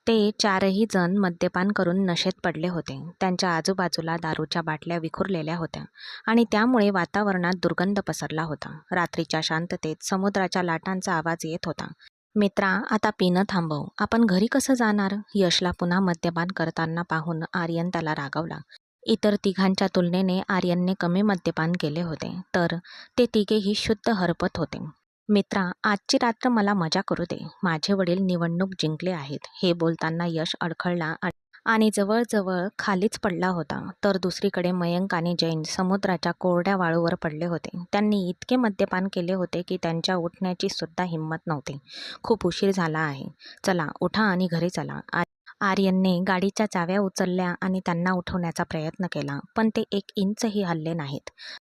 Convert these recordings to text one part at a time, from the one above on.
ते चारही जण मद्यपान करून नशेत पडले होते. त्यांच्या आजूबाजूला दारूच्या बाटल्या विखुरलेल्या होत्या आणि त्यामुळे वातावरणात दुर्गंध पसरला होता. रात्रीच्या शांततेत समुद्राच्या लाटांचा आवाज येत होता. "मित्रा, आता पिणं थांबव. आपण घरी कसं जाणार?" यशला पुन्हा मद्यपान करताना पाहून आर्यन त्याला रागावला. इतर तिघांच्या तुलनेने आर्यनने कमी मद्यपान केले होते, तर ते तिघेही शुद्ध हरपत होते. "मित्रा, आजची रात्र मला मजा करू दे. माझे वडील निवडणूक जिंकले आहेत." हे बोलताना यश अडखळला आणि जवळजवळ खालीच पडला होता. तर दुसरीकडे मयंक आणि जैन समुद्राच्या कोरड्या वाळूवर पडले होते. त्यांनी इतके मद्यपान केले होते की त्यांच्या उठण्याची सुद्धा हिंमत नव्हती. "खूप उशीर झाला आहे. चला, उठा आणि घरी चला." आर्यनने गाडीच्या चाव्या उचलल्या आणि त्यांना उठवण्याचा प्रयत्न केला, पण ते 1 इंचही हलले नाहीत.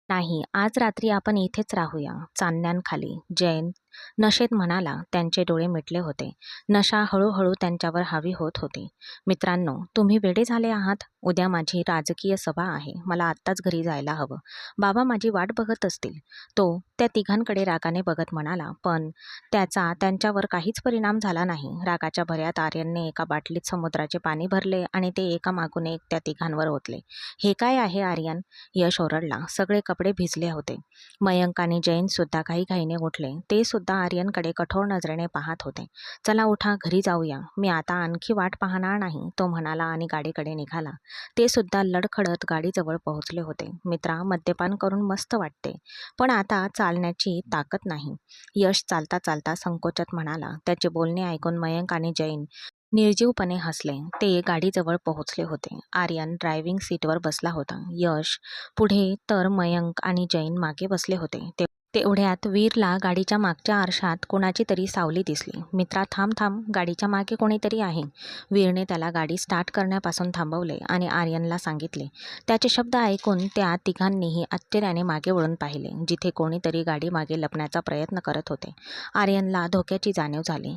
"नाही, आज रात्री आपण इथेच राहूया, चांदण्यांखाली," जैन नशेत म्हणाला. त्यांचे डोळे मिटले होते. नशा हळूहळू त्यांच्यावर हावी होत होती. "मित्रांनो, तुम्ही वेडे झाले आहात? उद्या माझी राजकीय सभा आहे. मला आत्ताच घरी जायला हवं. बाबा माझी वाट बघत असतील." तो त्या तिघांकडे रागाने बघत म्हणाला, पण त्याचा त्यांच्यावर काहीच परिणाम झाला नाही. रागाच्या भऱ्यात आर्यनने एका बाटलीत समुद्राचे पाणी भरले आणि ते एकामागून एक त्या तिघांवर ओतले. "हे काय आहे आर्यन?" यश ओरडला. सगळे कपडे भिजले होते. मयंक आणि जैन सुद्धा घाईघाईने उठले. ते सुद्धा आर्यनकडे कठोर नजरेने पाहत होते. "चला उठा, घरी जाऊया. मी आता आणखी वाट पाहणार नाही," तो म्हणाला आणि गाडीकडे निघाला. ते सुद्धा लडखडत गाडीजवळ पोहोचले होते. "मित्रा, मद्यपान करून मस्त वाटते, पण आता चालण्याची ताकद नाही," यश चालता चालता संकोचात म्हणाला. त्याचे बोलणे ऐकून मयंक आणि जैन निर्जीवपणे हसले. ते गाडीजवळ पोहोचले होते. आर्यन ड्रायव्हिंग सीटवर बसला होता. यश पुढे तर मयंक आणि जैन मागे बसले होते. तेवढ्यात वीरला गाडीच्या मागच्या आरशात कोणाची तरी सावली दिसली. "मित्रा, थांब थांब, गाडीच्या मागे कोणीतरी आहे." वीरने त्याला गाडी स्टार्ट करण्यापासून थांबवले आणि आर्यनला सांगितले. त्याचे शब्द ऐकून त्या तिघांनीही आश्चर्याने मागे वळून पाहिले, जिथे कोणीतरी गाडी मागे लपण्याचा प्रयत्न करत होते. आर्यनला धोक्याची जाणीव झाली,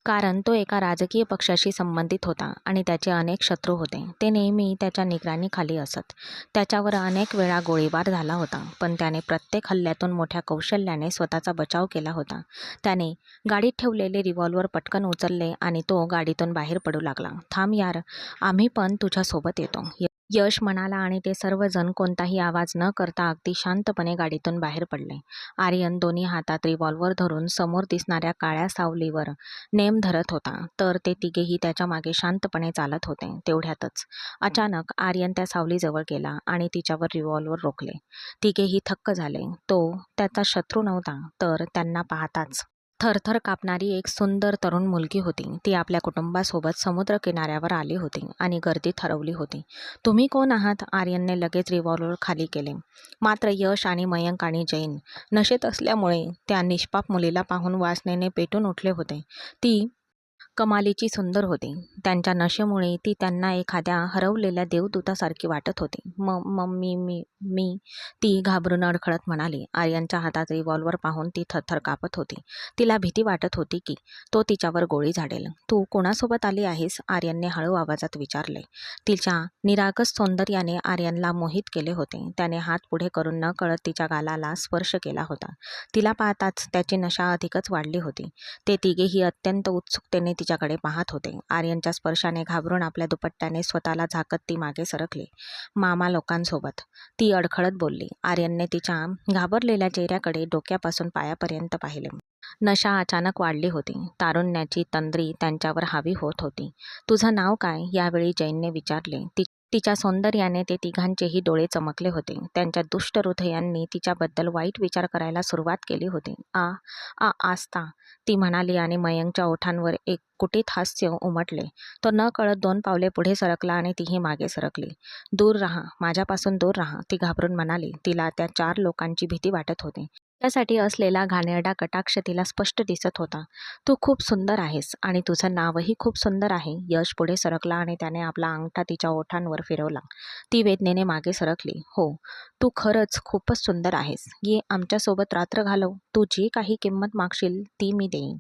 कारण तो एका राजकीय पक्षाशी संबंधित होता आणि त्याचे अनेक शत्रू होते. ते नेहमी त्याच्या निगराणीखाली असत. त्याच्यावर अनेक वेळा गोळीबार झाला होता, पण त्याने प्रत्येक हल्ल्यातून मोठ्या कौशल्याने स्वतःचा बचाव केला होता. त्याने गाडीत ठेवलेले रिव्हॉल्वर पटकन उचलले आणि तो गाडीतून बाहेर पडू लागला. "थांब यार, आम्ही पण तुझ्यासोबत येतो," यश म्हणाला आणि ते सर्वजण कोणताही आवाज न करता अगदी शांतपणे गाडीतून बाहेर पडले. आर्यन दोन्ही हातात रिव्हॉल्वर धरून समोर दिसणाऱ्या काळ्या सावलीवर नेम धरत होता, तर ते तिघेही त्याच्या मागे शांतपणे चालत होते. तेवढ्यातच अचानक आर्यन त्या सावलीजवळ गेला आणि तिच्यावर रिव्हॉल्वर रोखले. तिघेही थक्क झाले. तो त्याचा शत्रू नव्हता, तर त्यांना पाहताच थरथर कापणारी एक सुंदर तरुण मुलगी होती. ती आपल्या कुटुंबासोबत समुद्र किनाऱ्यावर आली होती आणि गर्दीत हरवली होती. "तुम्ही कोण आहात?" आर्यनने लगेच रिव्हॉल्वर खाली केले. मात्र यश आणि मयंक आणि जैन नशेत असल्यामुळे त्या निष्पाप मुलीला पाहून वासनेने पेटून उठले होते. ती कमालीची सुंदर होती. त्यांच्या नशेमुळे ती त्यांना एखाद्या हरवलेल्या देवदूतासारखी वाटत होती. "मम्मी, मी," ती घाबरून अडखळत म्हणाली. आर्यनच्या हातात रिव्हॉल्वर पाहून ती थरथर कापत होती. तिला भीती वाटत होती की तो तिच्यावर गोळी झाडेल. "तू कोणासोबत आली आहेस?" आर्यनने हळू आवाजात विचारले. तिच्या निरागस सौंदर्याने आर्यनला मोहित केले होते. त्याने हात पुढे करून नकळत तिच्या गालाला स्पर्श केला होता. तिला पाहताच त्याची नशा अधिकच वाढली होती. ते तिघेही अत्यंत उत्सुकतेने तिच्याकडे पाहत होते. आर्यनच्या स्पर्शाने घाबरून आपल्या दुपट्ट्याने स्वतःला झाकत ती मागे सरकली. "मामा लोकांसोबत," ती अडखळत बोलली. आर्यनने तिच्या घाबरलेल्या चेहऱ्याकडे डोक्यापासून पायापर्यंत पाहिले. नशा अचानक वाढली होती. तारुण्याची तंद्री त्यांच्यावर हावी होत होती. "तुझं नाव काय?" यावेळी जैनने विचारले. तिच्या सौंदर्याने ते तिघांचेही डोळे चमकले होते. त्यांच्या दुष्ट हृदयांनी तिच्याबद्दल वाईट विचार करायला सुरुवात केली होती. आस्था," ती म्हणाली आणि मयंकच्या ओठांवर एक कुटीत हास्य उमटले. तो नकळत 2 पावले पुढे सरकला आणि तीही मागे सरकली. "दूर राहा, माझ्यापासून दूर राहा," ती घाबरून म्हणाली. तिला त्या 4 लोकांची भीती वाटत होती. त्यासाठी असलेला घाणेरडा कटाक्ष तिला स्पष्ट दिसत होता. "तू खूप सुंदर आहेस आणि तुझं नावही खूप सुंदर आहे." यश पुढे सरकला आणि त्याने आपला अंगठा तिच्या ओठांवर फिरवला. ती वेदनेने मागे सरकली. "हो, तू खरंच खूपच सुंदर आहेस. ये आमच्यासोबत रात्र घालव. तू जी काही किंमत मागशील ती मी देईन."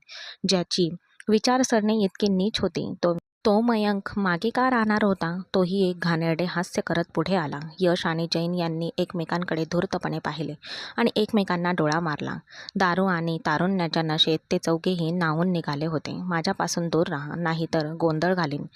ज्याची विचारसरणी इतकी नीच होती, तो तो मयंक मागे का राहणार होता? तोही एक घाणेरडे हास्य करत पुढे आला. यश आणि जैन यांनी एकमेकांकडे धूर्तपणे पाहिले आणि एकमेकांना डोळा मारला. दारू आणि तारुण्याच्या नशेत ते चौघेही न्हाऊन निघाले होते. माझ्यापासून दूर राहा, नाहीतर गोंधळ घालीन.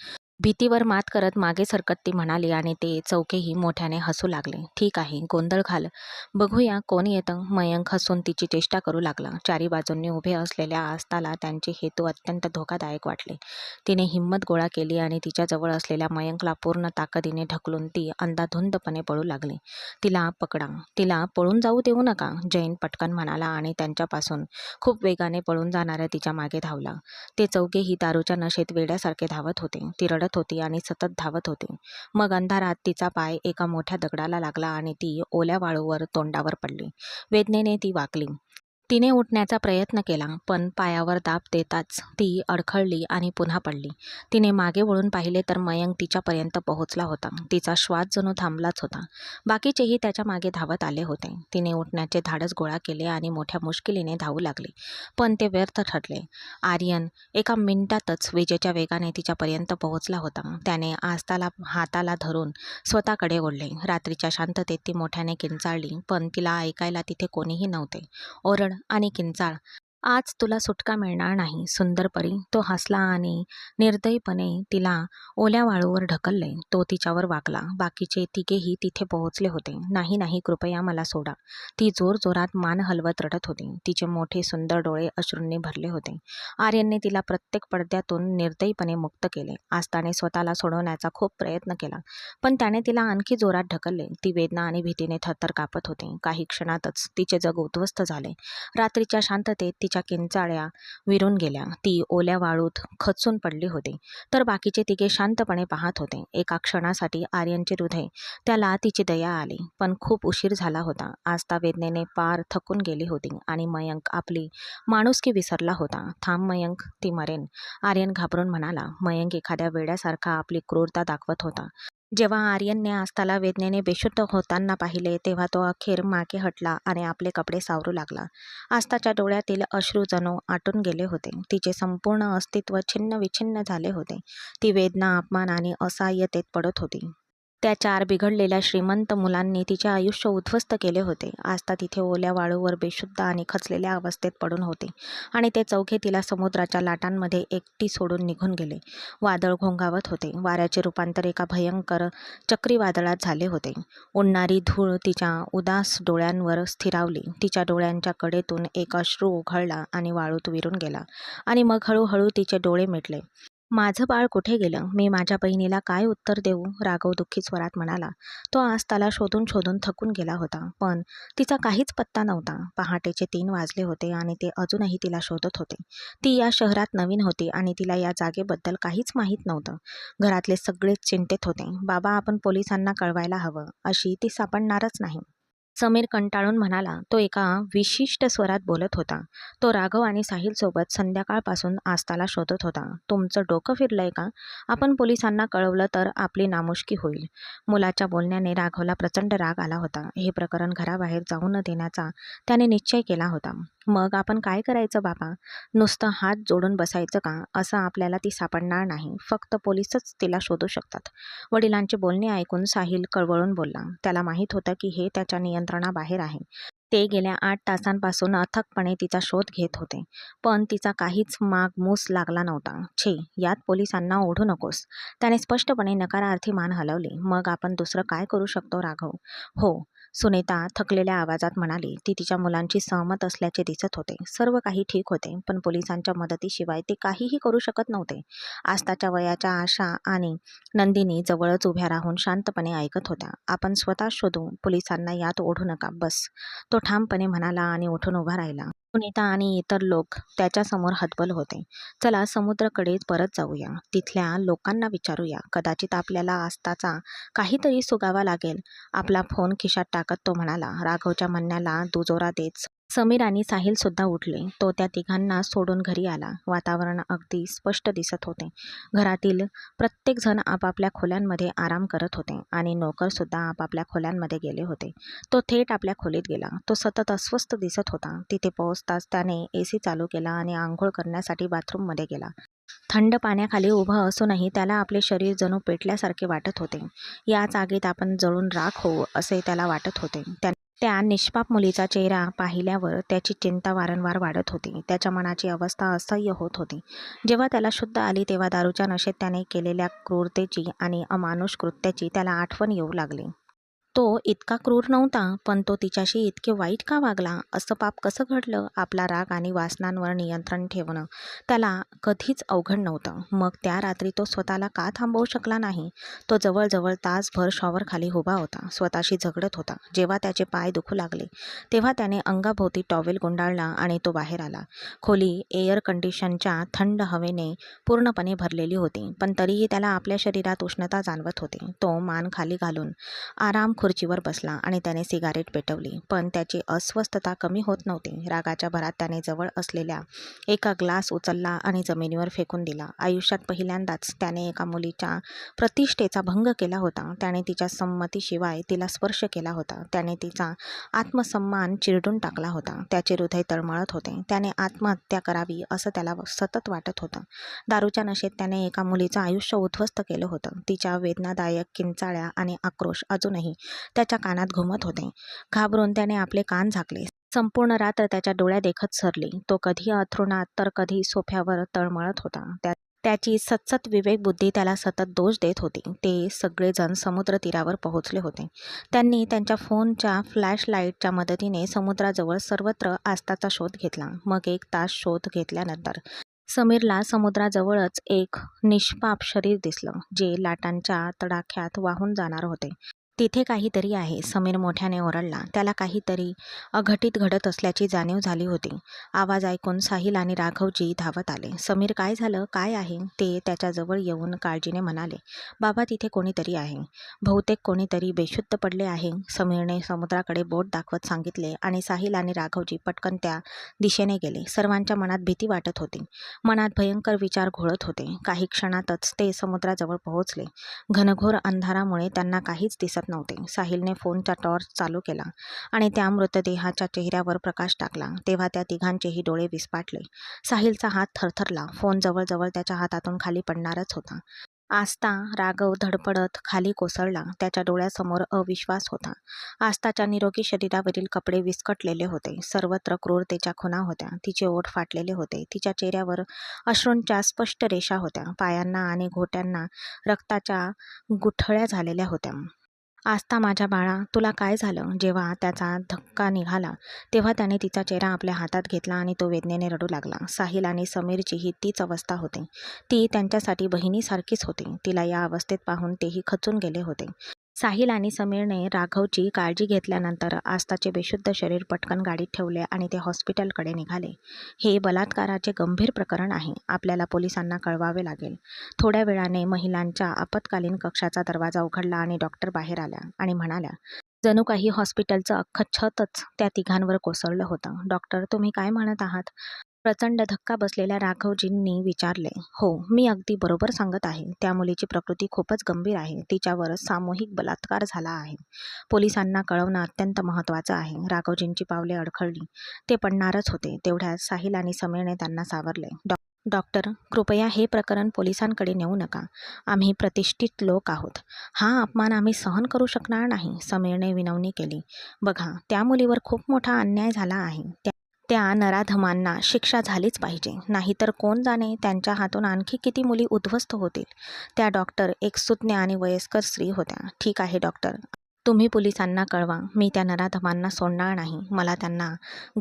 भीतीवर मात करत मागे सरकत ती म्हणाली आणि ते चौघेही मोठ्याने हसू लागले. ठीक आहे, गोंधळ घाल. बघूया कोण येतं. मयंक हसून तिची चेष्टा करू लागला. चारी बाजूंनी उभे असलेल्या आस्ताला त्यांचे हेतू अत्यंत धोकादायक वाटले. तिने हिंमत गोळा केली आणि तिच्याजवळ असलेल्या मयंकला पूर्ण ताकदीने ढकलून ती अंधाधुंदपणे पळू लागली. तिला पकडा, तिला पळून जाऊ देऊ नका, जैन पटकन म्हणाला आणि त्यांच्यापासून खूप वेगाने पळून जाणाऱ्या तिच्या मागे धावला. ते चौघेही दारूच्या नशेत वेड्यासारखे धावत होते. ती रडत होती आणि सतत धावत होती. मग अंधारात तिचा पाय एका मोठ्या दगडाला लागला आणि ती ओल्या वाळूवर तोंडावर पडली. वेदनेने ती वाकली. तिने उठण्याचा प्रयत्न केला, पण पायावर दाब देताच ती अडखळली आणि पुन्हा पडली. तिने मागे वळून पाहिले तर मयंक तिच्यापर्यंत पोहोचला होता. तिचा श्वास जणू थांबलाच होता. बाकीचेही त्याच्या मागे धावत आले होते. तिने उठण्याचे धाडस गोळा केले आणि मोठ्या मुश्किलीने धावू लागली, पण ते व्यर्थ ठरले. आर्यन एका मिनिटातच विजेच्या वेगाने तिच्यापर्यंत पोहोचला होता. त्याने आस्ताला हाताला धरून स्वतःकडे ओढले. रात्रीच्या शांततेत ती मोठ्याने किंचाळली, पण तिला ऐकायला तिथे कोणीही नव्हते. ओरड आणि किंचाळ, आज तुला सुटका मिळणार नाही सुंदर परी. तो हसला आणि निर्दयीपणे तिला ओल्या वाळूवर ढकलले. तो तिच्यावर वाकला. बाकीचे तिघेही तिथे पोहोचले होते. नाही नाही, कृपया मला सोडा. ती जोरजोरात मान हलवत रडत होती. तिचे मोठे सुंदर डोळे अश्रूंनी भरले होते. आर्यनने तिला प्रत्येक पडद्यातून निर्दयीपणे मुक्त केले. आस्ताने स्वतःला सोडवण्याचा खूप प्रयत्न केला, पण त्याने तिला आणखी जोरात ढकलले. ती वेदना आणि भीतीने थरथर कापत होती. काही क्षणातच तिचे जग उद्ध्वस्त झाले. रात्रीच्या शांततेत तिच्या किंचाळ्या विरून गेल्या. ती ओल्या वाळूत खचून पडली होती, तर बाकीचे तिघे शांतपणे पाहत होते. एका क्षणासाठी आर्यनचे हृदय त्याला तिची दया आली, पण खूप उशीर झाला होता. आस्था वेदनेने पार थकून गेली होती आणि मयंक आपली माणुसकी विसरला होता. थांब मयंक, ती मरेन, आर्यन घाबरून म्हणाला. मयंक एखाद्या वेड्यासारखा आपली क्रूरता दाखवत होता. जेव्हा आर्यनने आस्थाला वेदनेने बेशुद्ध होताना पाहिले, तेव्हा तो अखेर मागे हटला आणि आपले कपडे सावरू लागला. आस्थाच्या डोळ्यातील अश्रू जणू आटून गेले होते. तिचे संपूर्ण अस्तित्व छिन्न-विछिन्न झाले होते. ती वेदना, अपमान आणि असहाय्यतेत पडत होती. त्या 4 बिघडलेल्या श्रीमंत मुलांनी तिचे आयुष्य उद्ध्वस्त केले होते. आस्था तिथे ओल्या वाळूवर बेशुद्ध आणि खचलेल्या अवस्थेत पडून होती आणि ते चौघे तिला समुद्राच्या लाटांमध्ये एकटी सोडून निघून गेले. वादळ घोंघावत होते. वाऱ्याचे रूपांतर एका भयंकर चक्रीवादळात झाले होते. उडणारी धूळ तिच्या उदास डोळ्यांवर स्थिरावली. तिच्या डोळ्यांच्या कडेतून एक अश्रू ओघळला आणि वाळूत विरून गेला आणि मग हळूहळू तिचे डोळे मिटले. माझं बाळ कुठे गेलं? मी माझ्या बहिणीला काय उत्तर देऊ? राघव दुःखी स्वरात म्हणाला. तो आस्ताला शोधून शोधून थकून गेला होता, पण तिचा काहीच पत्ता नव्हता. पहाटेचे 3 वाजले होते आणि ते अजूनही तिला शोधत होते. ती या शहरात नवीन होती आणि तिला या जागेबद्दल काहीच माहीत नव्हतं. घरातले सगळेच चिंतेत होते. बाबा, आपण पोलिसांना कळवायला हवं, अशी ती सापडणारच नाही. समीर कंटाळून म्हणाला. तो एका विशिष्ट स्वरात बोलत होता. तो राघव आणि साहिलसोबत संध्याकाळपासून आस्ताला शोधत होता. तुमचं डोकं फिरलंय का? आपण पोलिसांना कळवलं तर आपली नामुष्की होईल. मुलाच्या बोलण्याने राघवला प्रचंड राग आला होता. हे प्रकरण घराबाहेर जाऊ न देण्याचा त्याने निश्चय केला होता. मग आपण काय करायचं बाबा? नुसतं हात जोडून बसायचं का? असं आपल्याला ती सापडणार नाही. फक्त पोलिसच तिला शोधू शकतात. वडिलांचे बोलणे ऐकून साहिल कळवळून बोलला. त्याला माहीत होतं की हे त्याच्या नियंत्रणाबाहेर आहे. ते गेल्या 8 तासांपासून अथकपणे तिचा शोध घेत होते, पण तिचा काहीच मागमूस लागला नव्हता. छे, यात पोलिसांना ओढू नकोस. त्याने स्पष्टपणे नकारार्थी मान हलवली. मग आपण दुसरं काय करू शकतो राघव? हो, सुनीता थकलेल्या आवाजात म्हणाली. ती तिच्या मुलांशी सहमत असल्याचे दिसत होते. सर्व काही ठीक होते, पण पोलिसांच्या मदतीशिवाय ते काहीही करू शकत नव्हते. आस्ताच्या वयाच्या आशा आणि नंदिनी जवळच उभ्या राहून शांतपणे ऐकत होत्या. आपण स्वतः शोधू, पोलिसांना यात ओढू नका, बस, तो ठामपणे म्हणाला आणि उठून उभा राहिला. सुनीता आणि इतर लोक त्याच्यासमोर हतबल होते. चला समुद्राकडे परत जाऊया. तिथल्या लोकांना विचारूया. कदाचित आपल्याला आस्ताचा काहीतरी सुगावा लागेल. आपला फोन खिशात टाकत तो म्हणाला. राघवच्या म्हणण्याला दुजोरा देत समीर आणि साहिल सुद्धा उठले. तो त्या तिघांना सोडून घरी आला. वातावरण अगदी स्पष्ट दिसत होते. घरातील प्रत्येक जण आपापल्या खोल्यांमध्ये आराम करत होते आणि नोकर सुद्धा आपापल्या खोल्यांमध्ये गेले होते. तो थेट आपल्या खोलीत गेला. तो सतत अस्वस्थ दिसत होता. तिथे पोहोचताच त्याने AC चालू केला आणि आंघोळ करण्यासाठी बाथरूममध्ये गेला. थंड पाण्याखाली उभं असूनही त्याला आपले शरीर जणू पेटल्यासारखे वाटत होते. याच आगीत आपण जळून राख होऊ असे त्याला वाटत होते. त्या निष्पाप मुलीचा चेहरा पाहिल्यावर त्याची चिंता वारंवार वाढत होती. त्याच्या मनाची अवस्था असह्य होत होती. जेव्हा त्याला शुद्ध आली तेव्हा दारूच्या नशेत त्याने केलेल्या क्रूरतेची आणि अमानुष कृत्याची त्याला आठवण येऊ लागली. तो इतका क्रूर नव्हता, पण तो तिच्याशी इतके वाईट का वागला? असं पाप कसं घडलं? आपला राग आणि वासनांवर नियंत्रण ठेवणं त्याला कधीच अवघड नव्हतं. मग त्या रात्री तो स्वतःला का थांबवू शकला नाही? तो जवळजवळ तासभर शॉवरखाली उभा होता. स्वतःशी झगडत होता. जेव्हा त्याचे पाय दुखू लागले, तेव्हा त्याने अंगाभोवती टॉवेल गुंडाळला आणि तो बाहेर आला. खोली एअर कंडिशनच्या थंड हवेने पूर्णपणे भरलेली होती, पण तरीही त्याला आपल्या शरीरात उष्णता जाणवत होती. तो मान खाली घालून आराम खुर्चीवर बसला आणि त्याने सिगारेट पेटवली, पण त्याची अस्वस्थता कमी होत नव्हती. रागाच्या भरात त्याने जवळ असलेल्या एका ग्लास उचलला आणि जमिनीवर फेकून दिला. आयुष्यात पहिल्यांदाच त्याने एका मुलीच्या प्रतिष्ठेचा भंग केला होता. त्याने तिच्या संमतीशिवाय तिला स्पर्श केला होता. त्याने तिचा आत्मसन्मान चिरडून टाकला होता. त्याचे हृदय तळमळत होते. त्याने आत्महत्या करावी असं त्याला सतत वाटत होतं. दारूच्या नशेत त्याने एका मुलीचं आयुष्य उद्ध्वस्त केलं होतं. तिच्या वेदनादायक किंचाळ्या आणि आक्रोश अजूनही त्याच्या कानात घुमत होते. घाबरून त्याने आपले कान झाकले. संपूर्ण रात्र त्याच्या डोळ्यात देखत सरली. तो कधी अंथरुणात तर कधी सोफ्यावर तळमळत होता. त्याची सतसत विवेकबुद्धी त्याला सतत दोष देत होती. ते सगळेजण समुद्रतीरावर पोहोचले होते. त्यांनी त्यांच्या फोनच्या फ्लॅशलाईटच्या मदतीने समुद्राजवळ सर्वत्र आस्ताचा शोध घेतला. मग 1 तास शोध घेतल्यानंतर समीरला समुद्राजवळच एक निष्पाप शरीर दिसलं, जे लाटांच्या तडाख्यात वाहून जाणार होते. तिथे काहीतरी आहे, समीर मोठ्याने ओरडला. त्याला काहीतरी अघटित घडत असल्याची जाणीव झाली होती. आवाज ऐकून साहिल आणि राघवजी धावत आले. समीर, काय झालं? काय आहे? ते त्याच्याजवळ येऊन काळजीने म्हणाले. बाबा, तिथे कोणीतरी आहे. बहुतेक कोणीतरी बेशुद्ध पडले आहे. समीरने समुद्राकडे बोट दाखवत सांगितले आणि साहिल आणि राघवजी पटकन त्या दिशेने गेले. सर्वांच्या मनात भीती वाटत होती. मनात भयंकर विचार घोळत होते. काही क्षणातच ते समुद्राजवळ पोहोचले. घनघोर अंधारामुळे त्यांना काहीच दिसत नव्हते. साहिलने फोनचा टॉर्च चालू केला आणि त्या मृतदेहाच्या चेहऱ्यावर प्रकाश टाकला. तेव्हा त्या तिघांचेही डोळे विस्फाटले. साहिलचा हात थरथरला. फोन जवळजवळ त्याच्या हातातून खाली पडणारच होता. आस्था, राघव धडपडत खाली कोसळला. त्याच्या डोळ्यासमोर अविश्वास होता. आस्थाच्या निरोगी शरीरावरील कपडे विस्कटलेले होते. सर्वत्र क्रूरतेच्या खुणा होत्या. तिचे ओठ फाटलेले होते. तिच्या चेहऱ्यावर अश्रूंच्या स्पष्ट रेषा होत्या. पायांना आणि घोट्यांना रक्ताच्या गुठळ्या झालेल्या होत्या. आस्था, माझ्या बाळा, तुला काय झालं? जेव्हा त्याचा धक्का निघाला तेव्हा त्याने तिचा चेहरा आपल्या हातात घेतला आणि तो वेदनेने रडू लागला. साहिल आणि समीरचीही तीच अवस्था होती. ती त्यांच्यासाठी बहिणीसारखीच होती. तिला या अवस्थेत पाहून तेही खचून गेले होते. साहिल आणि समीरने राघवची काळजी घेतल्यानंतर आस्थाचे बेशुद्ध शरीर पटकन गाडीत ठेवले आणि ते हॉस्पिटलकडे निघाले. हे बलात्काराचे गंभीर प्रकरण आहे. आपल्याला पोलिसांना कळवावे लागेल. थोड्या वेळाने महिलांच्या आपत्कालीन कक्षाचा दरवाजा उघडला आणि डॉक्टर बाहेर आल्या आणि म्हणाल्या. जणू काही हॉस्पिटलचं अख्खं छतच त्या तिघांवर कोसळलं होतं. डॉक्टर, तुम्ही काय म्हणत आहात? प्रचंड धक्का बसलेल्या राघवजींनी विचारले. हो, मी अगदी बरोबर सांगत आहे. त्या मुलीची प्रकृती खूपच गंभीर आहे. तिच्यावर सामूहिक बलात्कार झाला आहे. पोलिसांना कळवणं अत्यंत महत्त्वाचं आहे. राघवजींची पावले अडखळली. ते पडणारच होते. तेवढ्यात साहिल आणि समीरने त्यांना सावरले. डॉक्टर, कृपया हे प्रकरण पोलिसांकडे नेऊ नका. आम्ही प्रतिष्ठित लोक आहोत. हा अपमान आम्ही सहन करू शकणार नाही. समीरने विनवणी केली. बघा, त्या मुलीवर खूप मोठा अन्याय झाला आहे. त्या नराधमांना शिक्षा झालीच पाहिजे. नाहीतर कोण जाणे त्यांच्या हातून आणखी किती मुली उद्ध्वस्त होतील. त्या डॉक्टर एक सुज्ञ आणि वयस्कर स्त्री होत्या. ठीक आहे डॉक्टर, तुम्ही पोलिसांना कळवा. मी त्या नराधमांना सोडणार नाही. मला त्यांना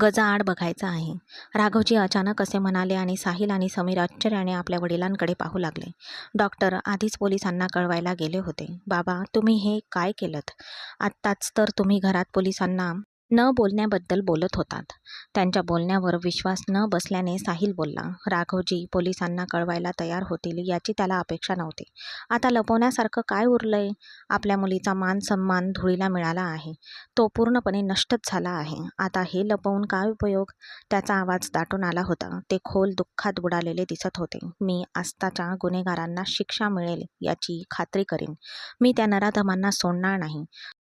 गजाआड बघायचं आहे. राघवजी अचानक असे म्हणाले आणि साहिल आणि समीर आश्चर्याने आपल्या वडिलांकडे पाहू लागले. डॉक्टर आधीच पोलिसांना कळवायला गेले होते. बाबा, तुम्ही हे काय केलंत? आत्ताच तर तुम्ही घरात पोलिसांना न बोलण्याबद्दल बोलत होतात. त्यांच्या बोलण्यावर विश्वास न बसल्याने साहिल बोलला. राघवजी पोलिसांना कळवायला तयार होतील याची त्याला अपेक्षा नव्हती. आता लपवण्यासारखं काय उरलंय? आपल्या मुलीचा मान सन्मान धुळीला मिळाला आहे. तो पूर्णपणे नष्टच झाला आहे. आता हे लपवून काय उपयोग? त्याचा आवाज दाटून आला होता. ते खोल दुःखात बुडालेले दिसत होते. मी आस्थाच्या गुन्हेगारांना शिक्षा मिळेल याची खात्री करीन. मी त्या नराधमांना सोडणार नाही.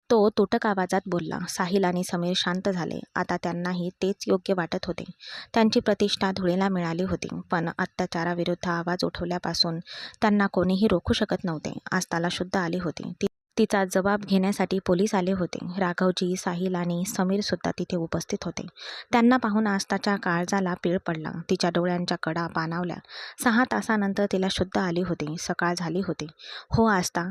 तो तुटक आवाजात बोलला. साहिल आणि समीर शांत झाले. आता त्यांनाही तेच योग्य वाटत होते. त्यांची प्रतिष्ठा धुळीला मिळाली होती, पण अत्याचाराविरुद्ध आवाज उठवल्यापासून त्यांना कोणीही रोखू शकत नव्हते. आस्थाला शुद्ध आली होती. तिचा जबाब घेण्यासाठी पोलीस आले होते. राघवजी, साहिल आणि समीर सुद्धा तिथे उपस्थित होते. त्यांना पाहून आस्थाच्या काळजाला पीळ पडला. तिच्या डोळ्यांच्या कडा पाणावल्या. 6 तासानंतर तिला शुद्ध आली होती. सकाळ झाली होती. "हो आस्था,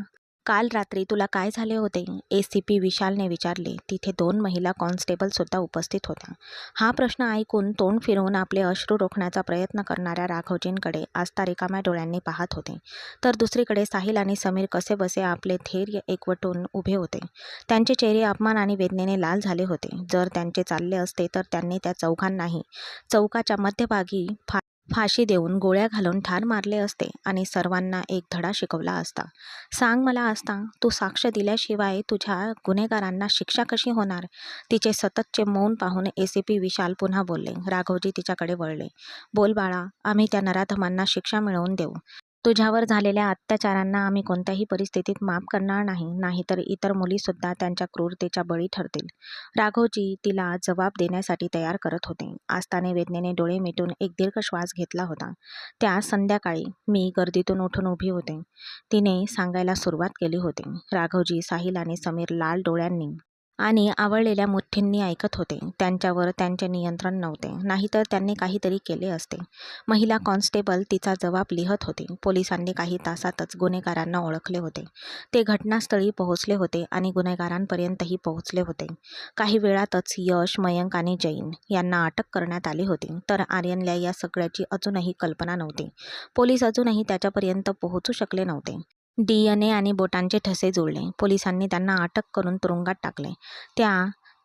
काल रात्री तुला काय झाले होते?" एसीपी विशालने विचारले. तिथे 2 महिला कॉन्स्टेबल सुद्धा उपस्थित होत्या. हा प्रश्न ऐकून तोंड फिरवून आपले अश्रू रोखण्याचा प्रयत्न करणाऱ्या राघवजींकडे आस्था रिकाम्या डोळ्यांनी पाहत होते. तर दुसरीकडे साहिल आणि समीर कसेबसे आपले धैर्य एकवटून उभे होते. त्यांचे चेहरे अपमान आणि वेदनेने लाल झाले होते. जर त्यांचे चालले असते तर त्यांनी त्या चौघांनाही चौकाच्या मध्यभागी फाशी देऊन गोळ्या घालून ठार मारले असते आणि सर्वांना एक धडा शिकवला असता. "सांग मला आस्था, तू साक्ष दिल्याशिवाय तुझ्या गुन्हेगारांना शिक्षा कशी होणार?" तिचे सततचे मौन पाहून एसीपी विशाल पुन्हा बोलले. राघवजी तिच्याकडे वळले. "बोल बाळा, आम्ही त्या नराधमांना शिक्षा मिळवून देऊ. तुझ्यावर झालेल्या अत्याचारांना आम्ही कोणत्याही परिस्थितीत माफ करणार नाही, नाहीतर इतर मुलीसुद्धा त्यांच्या क्रूरतेच्या बळी ठरतील." राघवजी तिला जबाब देण्यासाठी तयार करत होते. आस्थाने वेदनेने डोळे मिटून एक दीर्घ श्वास घेतला होता. "त्या संध्याकाळी मी गर्दीतून उठून उभी होते," तिने सांगायला सुरुवात केली होती. राघवजी, साहिल आणि समीर लाल डोळ्यांनी आणि आवळलेल्या मुठ्ठींनी ऐकत होते. त्यांच्यावर त्यांचे नियंत्रण नव्हते, नाहीतर त्यांनी काहीतरी केले असते. महिला कॉन्स्टेबल तिचा जबाब लिहत होती. पोलिसांनी काही तासातच गुन्हेगारांना ओळखले होते. ते घटनास्थळी पोहोचले होते आणि गुन्हेगारांपर्यंतही पोहोचले होते. काही वेळातच यश, मयंक आणि जैन यांना अटक करण्यात आली होती. तर आर्यनला या सगळ्याची अजूनही कल्पना नव्हती. पोलीस अजूनही त्याच्यापर्यंत पोहोचू शकले नव्हते. DNA आणि बोटांचे ठसे जुळले. पोलिसांनी त्यांना अटक करून तुरुंगात टाकले. त्या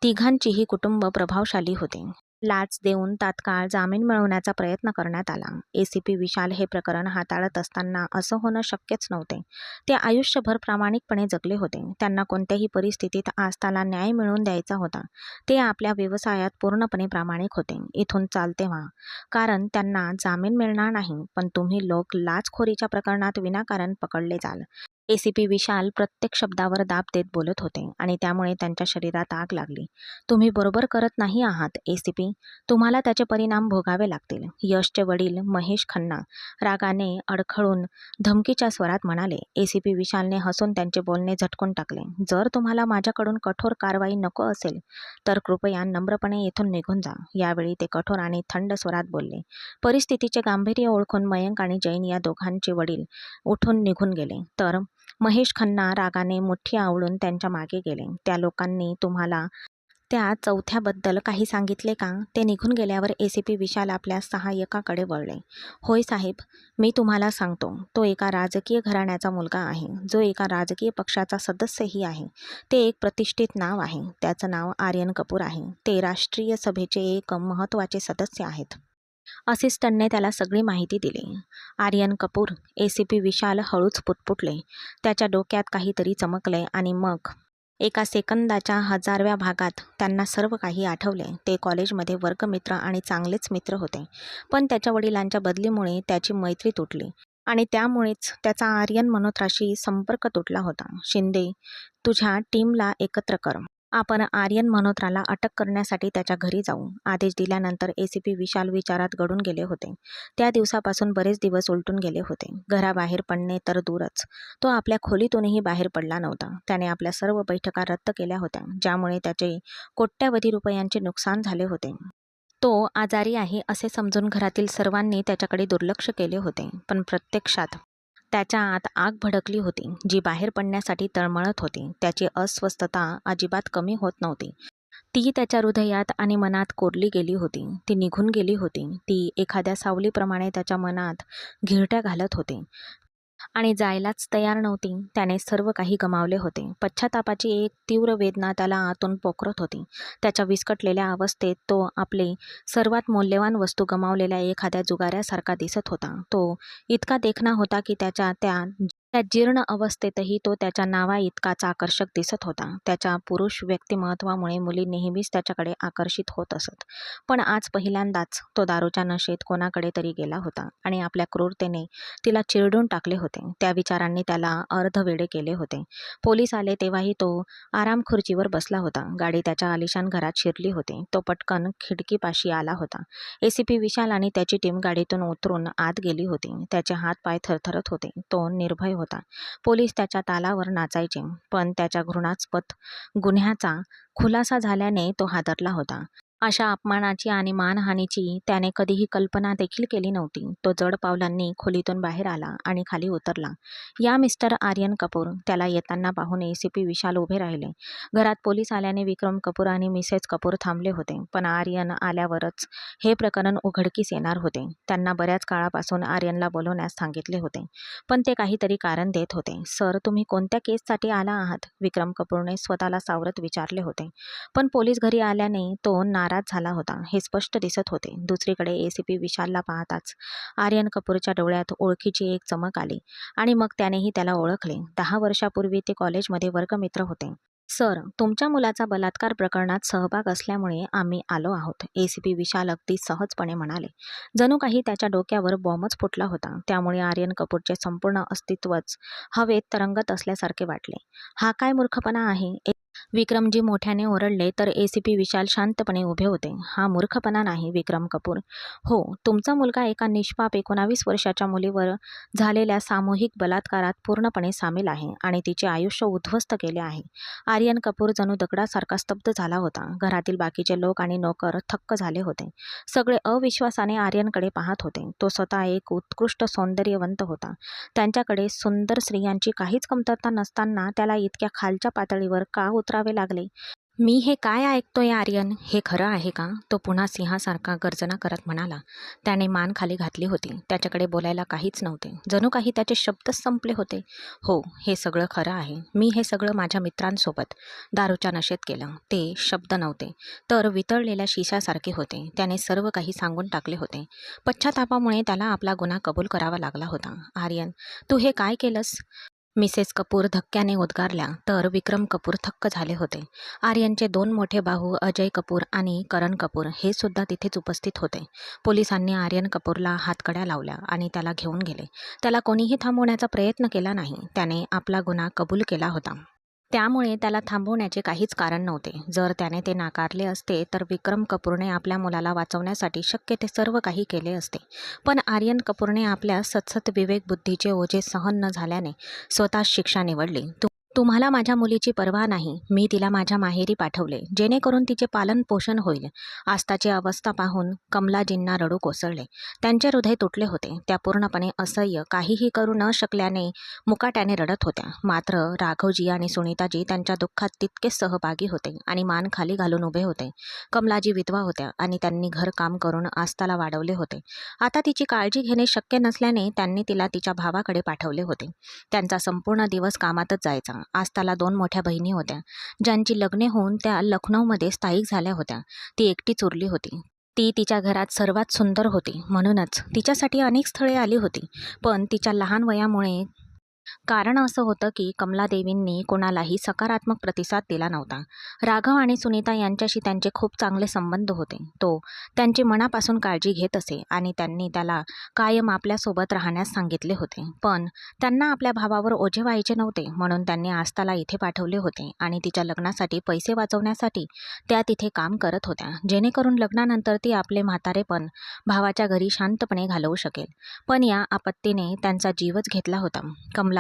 तिघांचीही कुटुंब प्रभावशाली होते. लाच देऊन तात्काळ जामीन मिळवण्याचा प्रयत्न करण्यात आला. एसीपी विशाल हे प्रकरण हाताळत असताना असं होणं शक्यच नव्हते. ते आयुष्यभर प्रामाणिकपणे जगले होते. त्यांना कोणत्याही परिस्थितीत आस्थाला न्याय मिळवून द्यायचा होता. ते आपल्या व्यवसायात पूर्णपणे प्रामाणिक होते. इथून चालते व्हा, कारण त्यांना जामीन मिळणार नाही, पण तुम्ही लोक लाचखोरीच्या प्रकरणात विनाकारण पकडले जाल. एसीपी विशाल प्रत्येक शब्दावर दाब देत बोलत होते आणि त्यामुळे त्यांच्या शरीरात आग लागली. "तुम्ही बरोबर करत नाही आहात एसीपी. तुम्हाला त्याचे परिणाम भोगावे लागतील." यशचे वडील महेश खन्ना रागाने अडखळून धमकीच्या स्वरात म्हणाले. एसीपी विशालने हसून त्यांचे बोलणे झटकून टाकले. "जर तुम्हाला माझ्याकडून कठोर कारवाई नको असेल तर कृपया नम्रपणे येथून निघून जा." यावेळी ते कठोर आणि थंड स्वरात बोलले. परिस्थितीचे गांभीर्य ओळखून मयंक आणि जैन या दोघांचे वडील उठून निघून गेले. तर महेश खन्ना रागाने मुठ्ठी आवळून त्यांच्या मागे गेले. "त्या लोकांनी तुम्हाला त्या चौथ्याबद्दल काही सांगितले का?" ते निघून गेल्यावर एसीपी विशाल आपल्या सहाय्यकाकडे वळले. "होय साहेब, मी तुम्हाला सांगतो. तो एका राजकीय घराण्याचा मुलगा आहे, जो एका राजकीय पक्षाचा सदस्यही आहे. ते एक प्रतिष्ठित नाव आहे. त्याचं नाव आर्यन कपूर आहे. ते राष्ट्रीय सभेचे एक महत्त्वाचे सदस्य आहेत." असिस्टंटने त्याला सगळी माहिती दिली. "आर्यन कपूर?" एसीपी विशाल हळूच पुटपुटले. त्याच्या डोक्यात काहीतरी चमकले आणि मग एका सेकंदाच्या 1000व्या भागात त्यांना सर्व काही आठवले. ते कॉलेजमध्ये वर्गमित्र आणि चांगलेच मित्र होते, पण त्याच्या वडिलांच्या बदलीमुळे त्याची मैत्री तुटली आणि त्यामुळेच त्याचा आर्यन मल्होत्राशी संपर्क तुटला होता. "शिंदे, तुझ्या टीमला एकत्र कर. आपण आर्यन मल्होत्राला अटक करण्यासाठी त्याच्या घरी जाऊ." आदेश दिल्यानंतर एसीपी विशाल विचारात गढून गेले होते. त्या दिवसापासून बरेच दिवस उलटून गेले होते. घराबाहेर पडणे तर दूरच, तो आपल्या खोलीतूनही बाहेर पडला नव्हता. त्याने आपल्या सर्व बैठका रद्द केल्या होत्या, ज्यामुळे त्याचे कोट्यवधी रुपयांचे नुकसान झाले होते. तो आजारी आहे असे समजून घरातील सर्वांनी त्याच्याकडे दुर्लक्ष केले होते, पण प्रत्यक्षात त्याच्या आत आग भडकली होती, जी बाहेर पडण्यासाठी तळमळत होती. त्याची अस्वस्थता अजिबात कमी होत नव्हती. ती त्याच्या हृदयात आणि मनात कोरली गेली होती. ती निघून गेली होती. ती एखाद्या सावलीप्रमाणे त्याच्या मनात घिरट्या घालत होती आणि जायलाच तयार नव्हती. त्याने सर्व काही गमावले होते. पश्चातापाची एक तीव्र वेदना त्याला आतून पोखरत होती. त्याच्या विस्कटलेल्या अवस्थेत तो आपले सर्वात मौल्यवान वस्तू गमावलेल्या एखाद्या जुगाऱ्यासारखा दिसत होता. तो इतका देखणा होता की त्याच्या त्या त्या जीर्ण अवस्थेतही तो त्याच्या नावाइतकाच आकर्षक दिसत होता. त्याच्या पुरुष व्यक्तिमत्त्वामुळे मुली नेहमीच त्याच्याकडे आकर्षित होत असत. पण आज पहिल्यांदाच तो दारूच्या नशेत कोणाकडे तरी गेला होता आणि आपल्या क्रूरतेने तिला चिरडून टाकले होते. त्या विचारांनी त्याला अर्धवेडे केले होते. पोलीस आले तेव्हाही तो आरामखुर्चीवर बसला होता. गाडी त्याच्या आलिशान घरात शिरली होती. तो पटकन खिडकीपाशी आला होता. एसीपी विशाल आणि त्याची टीम गाडीतून उतरून आत गेली होती. त्याचे हात-पाय थरथरत होते. तो निर्भय होता. पोलीस त्याच्या तालावर नाचायचे, पण त्याच्या घृणास्पद गुन्ह्याचा खुलासा झाल्याने तो हादरला होता. अशा अपमानाची आणि मानहानीची त्याने कधीही कल्पना देखील केली नव्हती. तो जड पावलांनी खोलीतून बाहेर आला आणि खाली उतरला. "या मिस्टर आर्यन कपूर." त्याला येताना पाहून एसीपी विशाल उभे राहिले. घरात पोलीस आल्याने विक्रम कपूर आणि मिसेस कपूर थांबले होते. पण आर्यन आल्यावरच हे प्रकरण उघडकीस येणार होते. त्यांना बऱ्याच काळापासून आर्यनला बोलवण्यास सांगितले होते, पण ते काहीतरी कारण देत होते. "सर, तुम्ही कोणत्या केससाठी आला आहात?" विक्रम कपूरने स्वतःला सावरत विचारले होते. पण पोलीस घरी आल्याने तो नाराज झाला होता हे स्पष्ट दिसत होते. दुसरीकडे एसीपी विशालला पाहताच आर्यन कपूरच्या डोळ्यात ओळखीची एक चमक आली आणि मग त्यानेही त्याला ओळखले. 10 वर्षापूर्वी ते कॉलेजमध्ये वर्गमित्र होते. "सर, तुमच्या मुलाचा बलात्कार प्रकरणात सहभाग असल्यामुळे आम्ही आलो आहोत," एसीपी विशाल अगदी सहजपणे म्हणाले. जणू काही त्याच्या डोक्यावर बॉम्बच फुटला होता. त्यामुळे आर्यन कपूरचे संपूर्ण अस्तित्वच हवेत तरंगत असल्यासारखे वाटले. "हा काय मूर्खपणा आहे?" विक्रमजी मोठ्याने ओरडले तर एसीपी विशाल शांतपणे उभे होते. "हा मूर्खपणा नाही विक्रम कपूर. हो, तुमचा मुलगा एका निष्पाप 19 वर्षाच्या मुलीवर झालेल्या सामूहिक बलात्कारात पूर्णपणे सामील आहे आणि तिचे आयुष्य उद्ध्वस्त केले आहे." आर्यन कपूर जणू दगडासारखा स्तब्ध झाला होता. घरातील बाकीचे लोक आणि नोकर थक्क झाले होते. सगळे अविश्वासाने आर्यनकडे पाहत होते. तो स्वतः एक उत्कृष्ट सौंदर्यवंत होता. त्यांच्याकडे सुंदर स्त्रियांची काहीच कमतरता नसताना त्याला इतक्या खालच्या पातळीवर का उतरावे लागले? "मी हे काय ऐकतोय आर्यन? हे खरं आहे का?" तो पुन्हा सिंहासारखा गर्जना करत म्हणाला. त्याने मान खाली घातली होती. त्याच्याकडे बोलायला काहीच नव्हते. जणू काही त्याचे शब्दच संपले होते. "हो, हे सगळं खरं आहे. मी हे सगळं माझ्या मित्रांसोबत दारूच्या नशेत केलं." ते शब्द नव्हते, तर वितळलेल्या शिशासारखे होते. त्याने सर्व काही सांगून टाकले होते. पश्चातापामुळे त्याला आपला गुन्हा कबूल करावा लागला होता. "आर्यन, तू हे काय केलंस?" मिसेस कपूर धक्क्याने उद्गारल्या तर विक्रम कपूर थक्क झाले होते. आर्यनचे 2 मोठे भाऊ अजय कपूर आणि करण कपूर हे सुद्धा तिथेच उपस्थित होते. पोलिसांनी आर्यन कपूरला हातकड्या लावल्या आणि त्याला घेऊन गेले. त्याला कोणीही थांबवण्याचा प्रयत्न केला नाही. त्याने आपला गुन्हा कबूल केला होता. त्यामुळे त्याला थांबवण्याचे काहीच कारण नव्हते. जर त्याने ते नाकारले असते तर विक्रम कपूरने आपल्या मुलाला वाचवण्यासाठी शक्य ते सर्व काही केले असते. पण आर्यन कपूरने आपल्या सतसत विवेकबुद्धीचे ओझे सहन न झाल्याने स्वतःच शिक्षा निवडली. "तुम्हाला माझ्या मुलीची पर्वा नाही. मी तिला माझ्या माहेरी पाठवले, जेणेकरून तिचे पालन पोषण होईल." आस्थाची अवस्था पाहून कमलाजींना रडू कोसळले. त्यांचे हृदय तुटले होते. त्या पूर्णपणे असह्य काहीही करू न शकल्याने मुकाट्याने रडत होत्या. मात्र राघवजी आणि सुनीताजी त्यांच्या दुःखात तितकेच सहभागी होते आणि मान खाली घालून उभे होते. कमलाजी विधवा होत्या आणि त्यांनी घरकाम करून आस्थाला वाढवले होते. आता तिची काळजी घेणे शक्य नसल्याने त्यांनी तिला तिच्या भावाकडे पाठवले होते. त्यांचा संपूर्ण दिवस कामातच जायचा. आस्थाला 2 मोठ्या बहिणी होत्या, ज्यांची लग्ने होऊन त्या लखनौमध्ये स्थायिक झाल्या होत्या. ती एकटीच उरली होती. ती तिच्या घरात सर्वात सुंदर होती, म्हणूनच तिच्यासाठी अनेक स्थळे आली होती. पण तिच्या लहान वयामुळे कारण असं होतं की कमलादेवींनी कोणालाही सकारात्मक प्रतिसाद दिला नव्हता. राघव आणि सुनीता यांच्याशी त्यांचे खूप चांगले संबंध होते. तो त्यांची मनापासून काळजी घेत असे आणि त्यांनी त्याला कायम आपल्यासोबत राहण्यास सांगितले होते. पण त्यांना आपल्या भावावर ओझे व्हायचे नव्हते, म्हणून त्यांनी आस्थाला इथे पाठवले होते आणि तिच्या लग्नासाठी पैसे वाचवण्यासाठी त्या तिथे काम करत होत्या, जेणेकरून लग्नानंतर ती आपले म्हातारेपण भावाच्या घरी शांतपणे घालवू शकेल. पण या आपत्तीने त्यांचा जीवच घेतला होता. "कमला,